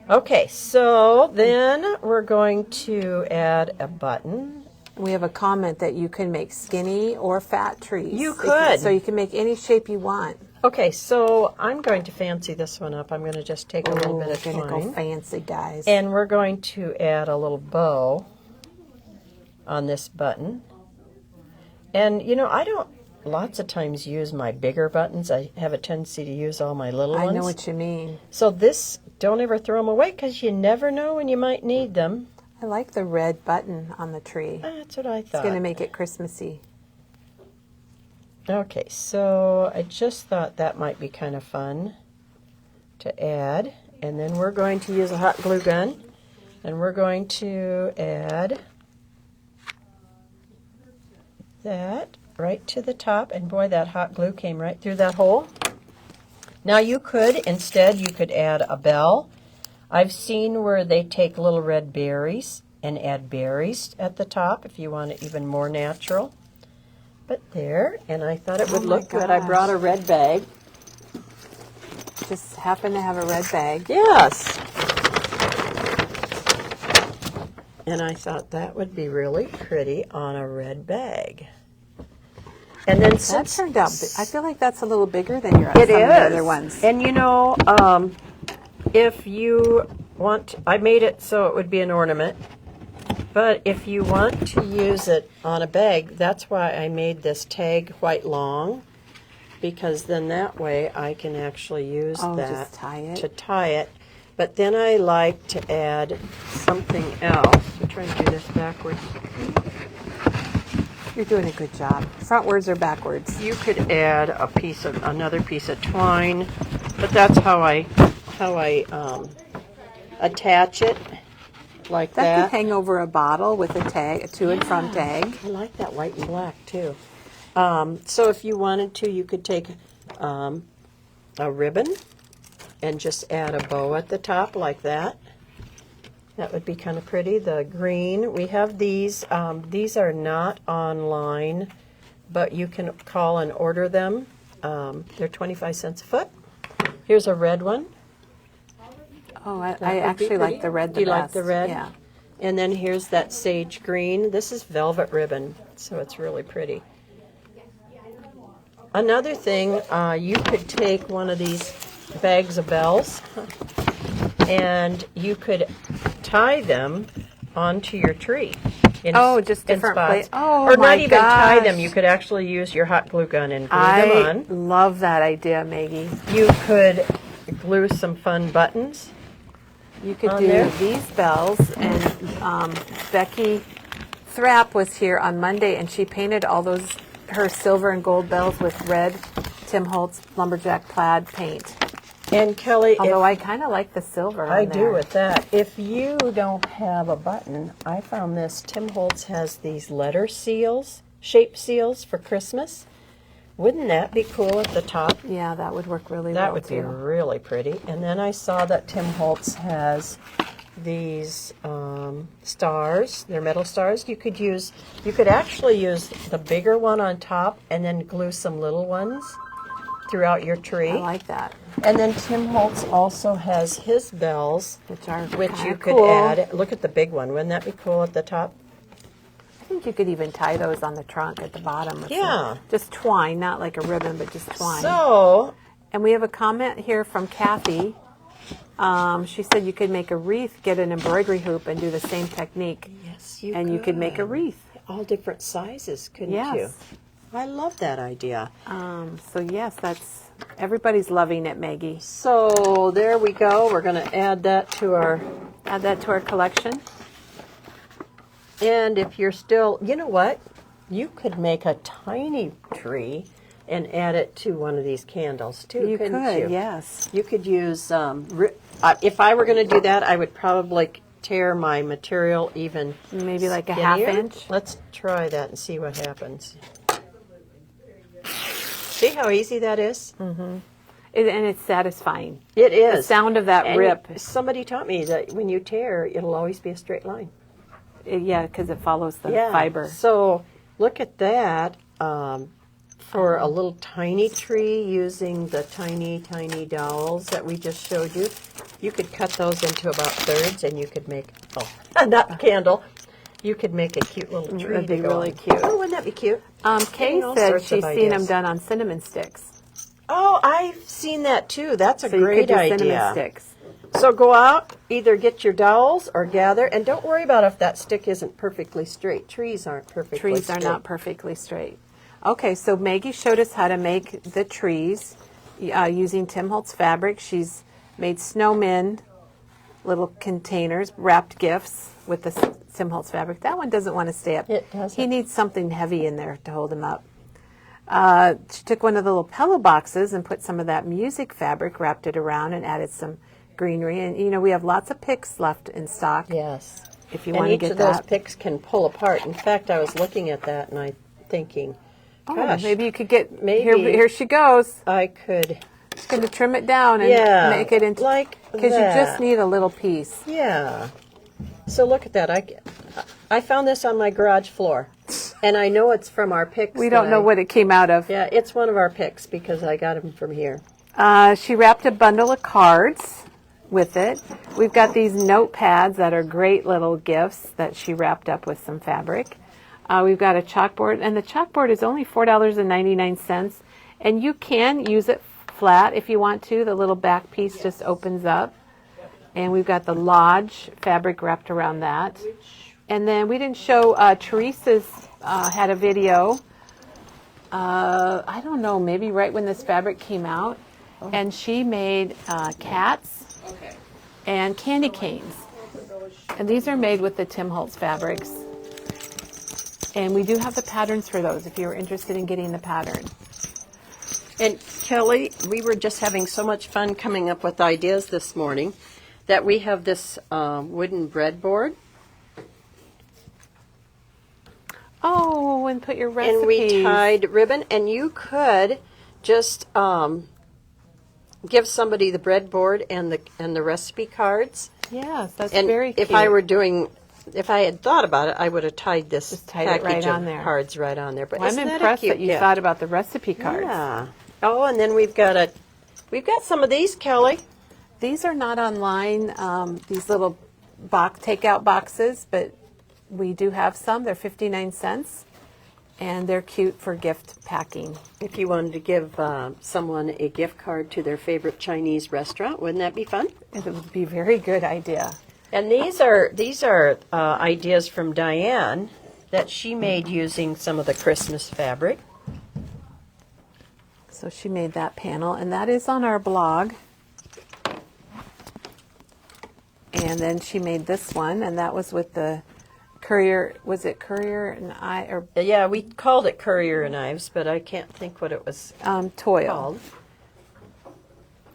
Okay, so then we're going to add a button. We have a comment that you can make skinny or fat trees. You could. So you can make any shape you want. Okay, so I'm going to fancy this one up. I'm going to just take a little bit of We're gonna go twine. fancy, guys. And we're going to add a little bow on this button. And, you know, I don't lots of times use my bigger buttons. I have a tendency to use all my little ones. I know what you mean. So this, don't ever throw them away because you never know when you might need them. I like the red button on the tree. That's what I thought. It's going to make it Christmassy. Okay, so I just thought that might be kind of fun to add. And then we're going to use a hot glue gun. And we're going to add that right to the top. And boy, that hot glue came right through that hole. Now you could, instead, you could add a bell. I've seen where they take little red berries and add berries at the top if you want it even more natural. But there, and I thought it would my look good. I gosh. brought a red bag. Just happen to have a red bag. Yes. And I thought that would be really pretty on a red bag. And then That since turned out, I feel like that's a little bigger than your it some of the is, other ones. and you know, if you want, I made it so it would be an ornament. But if you want to use it on a bag, that's why I made this tag quite long, because then that way I can actually use that just tie it. to tie it. But then I like to add something else. I'm trying to do this backwards. You're doing a good job. Frontwards or backwards? You could add another piece of twine, but that's how I attach it. Like That that. could hang over a bottle with a tag, a to and from tag. I like that white and black too. So if you wanted to, you could take a ribbon and just add a bow at the top like that. That would be kind of pretty. The green, we have these. These are not online, but you can call and order them. They're 25 cents a foot. Here's a red one. Oh, I would be actually pretty. like the red the Do you best. like the red? Yeah. And then here's that sage green. This is velvet ribbon, so it's really pretty. Another thing, you could take one of these bags of bells and you could tie them onto your tree. Oh, just different spots. Oh, or my not even tie them. gosh. You could actually use your hot glue gun and glue I them on. love that idea, Maggie. You could glue some fun buttons. You could On do there? these bells, and Becky Thrapp was here on Monday, and she painted all those her silver and gold bells with red Tim Holtz lumberjack plaid paint. And Kelly, Although I kind of like the silver. I on do there. with that. If you don't have a button, I found this. Tim Holtz has these letter seals, shape seals for Christmas. Wouldn't that be cool at the top? Yeah, that would work really That well would be too. really pretty. And then I saw that Tim Holtz has these stars. They're metal stars. You could actually use the bigger one on top and then glue some little ones throughout your tree. I like that. And then Tim Holtz also has his bells, Which are which kinda you could cool. add. Look at the big one. Wouldn't that be cool at the top? I think you could even tie those on the trunk at the bottom. With Yeah. just twine, not like a ribbon, but just twine. So, And we have a comment here from Kathy. She said you could make a wreath, get an embroidery hoop, and do the same technique. yes, You could make a wreath. All different sizes, couldn't you? Yes. I love that idea. So yes, everybody's loving it, Maggie. So there we go. We're going to add that to our. Add that to our collection. And if you're still, you know what? You could make a tiny tree and add it to one of these candles too. You couldn't could, you? yes. You could use. If I were going to do that, I would probably tear my material even. Maybe like a skinnier. half inch. Let's try that and see what happens. See how easy that is? And it's satisfying. It is. The sound of that And rip. Somebody taught me that when you tear, it'll always be a straight line. Yeah, because it follows the fiber. So look at that. For a little tiny tree using the tiny, tiny dowels that we just showed you, you could cut those into about thirds and you could make, not a candle, you could make a cute little tree. That'd be to go really on. cute. Oh, wouldn't that be cute? Kay Getting all said sorts she's of seen them ideas. done on cinnamon sticks. Oh, I've seen that too. That's a So you great could do idea. cinnamon sticks. So go out, either get your dowels or gather, and don't worry about if that stick isn't perfectly straight. Trees aren't perfectly straight. Trees are not perfectly straight. Okay, so Maggie showed us how to make the trees using Tim Holtz fabric. She's made snowmen, little containers, wrapped gifts with the Tim Holtz fabric. That one doesn't want to stay up. It doesn't. He needs something heavy in there to hold him up. She took one of the little pillow boxes and put some of that music fabric, wrapped it around, and added some greenery. And, you know, we have lots of picks left in stock. Yes. If you And want to each get of those that. picks can pull apart. In fact, I was looking at that and I'm thinking, Oh, gosh, maybe you could get, maybe- here she goes. I could, She's going to trim it down and yeah, make it into, like because you just that. need a little piece. Yeah. So look at that. I found this on my garage floor, and I know it's from our picks. We don't know what it came out of. Yeah, it's one of our picks because I got them from here. She wrapped a bundle of cards with it. We've got these notepads that are great little gifts that she wrapped up with some fabric. We've got a chalkboard, and the chalkboard is only $4.99, and you can use it flat if you want to. The little back piece just opens up. And we've got the Lodge fabric wrapped around that. And then we didn't show, Teresa's had a video, I don't know, maybe right when this fabric came out. And she made cats and candy canes. And these are made with the Tim Holtz fabrics. And we do have the patterns for those if you're interested in getting the pattern. And Kelly, we were just having so much fun coming up with ideas this morning that we have this wooden breadboard. Oh, and put your recipes. And we tied ribbon, and you could just give somebody the breadboard and the recipe cards. Yes, that's And very cute. if I had thought about it, I would have tied this Just tied it package right on of there. cards right on there. But Well, I'm isn't that a impressed cute that you gift? thought about the recipe cards. Yeah. Oh, and then we've got some of these, Kelly. These are not online, these little takeout boxes, but we do have some. They're 59 cents, and they're cute for gift packing. If you wanted to give someone a gift card to their favorite Chinese restaurant, wouldn't that be fun? It would be a very good idea. And these are ideas from Diane that she made using some of the Christmas fabric. So she made that panel, and that is on our blog. And then she made this one, and that was with the Courier, was it Courier and or Yeah, we called it Courier and Ives, but I can't think what it was Toil? called.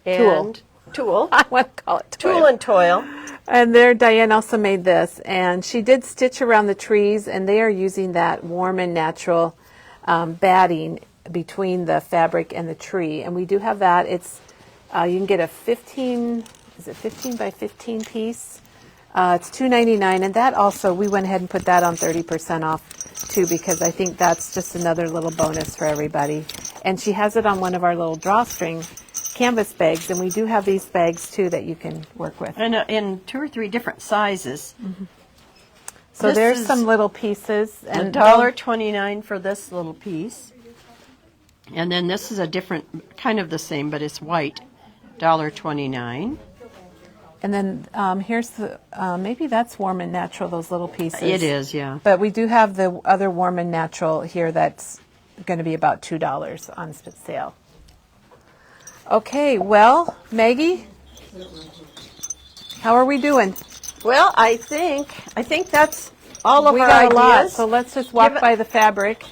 Tool. And Tool. I want to call it Toil. Tool and Toil. And there, Diane also made this, and she did stitch around the trees, and they are using that warm and natural batting between the fabric and the tree. And we do have that. It's you can get a 15 by 15 piece. It's $2.99, and that also we went ahead and put that on 30% off too, because I think that's just another little bonus for everybody. And she has it on one of our little drawstring canvas bags, and we do have these bags too that you can work with. And in 2 or 3 different sizes. So This there's is some little pieces, and $1.29 for this little piece. And then this is a different, kind of the same, but it's white, $1.29. and then here's the maybe that's warm and natural. Those little pieces. It is, yeah. But we do have the other warm and natural here. That's going to be about $2 on sale. Okay, well, Maggie, how are we doing? Well, I think that's all of We our got a lot, ideas. so let's just walk Give it- by the fabric.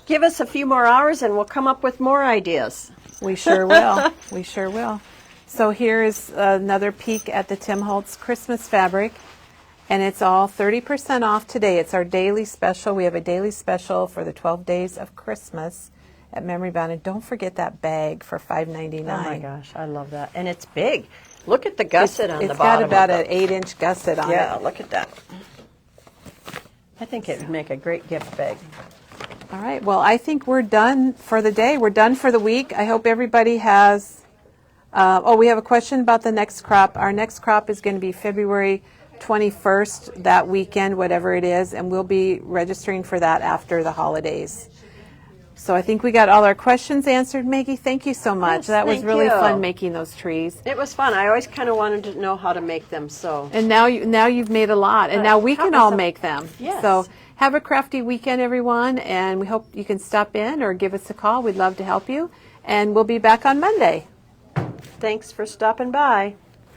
Give us a few more hours and we'll come up with more ideas. We sure will. We sure will. So here is another peek at the Tim Holtz Christmas fabric, and it's all 30% off today. It's our daily special. We have a daily special for the 12 days of Christmas at Memory Bound, and don't forget that bag for $5.99. Oh my gosh, I love that. And it's big. Look at the gusset on the It's bottom. got about of an 8-inch gusset on Yeah, it. look at that. I think it would make a great gift bag. All right. Well, I think we're done for the day. We're done for the week. I hope everybody has. We have a question about the next crop. Our next crop is going to be February 21st, that weekend, whatever it is, and we'll be registering for that after the holidays. So I think we got all our questions answered. Maggie, thank you so much. Yes, that was thank really you. fun making those trees. It was fun. I always kind of wanted to know how to make them, so. And now you've made a lot, and But now we taught can all myself- make them. Yes. So have a crafty weekend, everyone, and we hope you can stop in or give us a call. We'd love to help you, and we'll be back on Monday. Thanks for stopping by.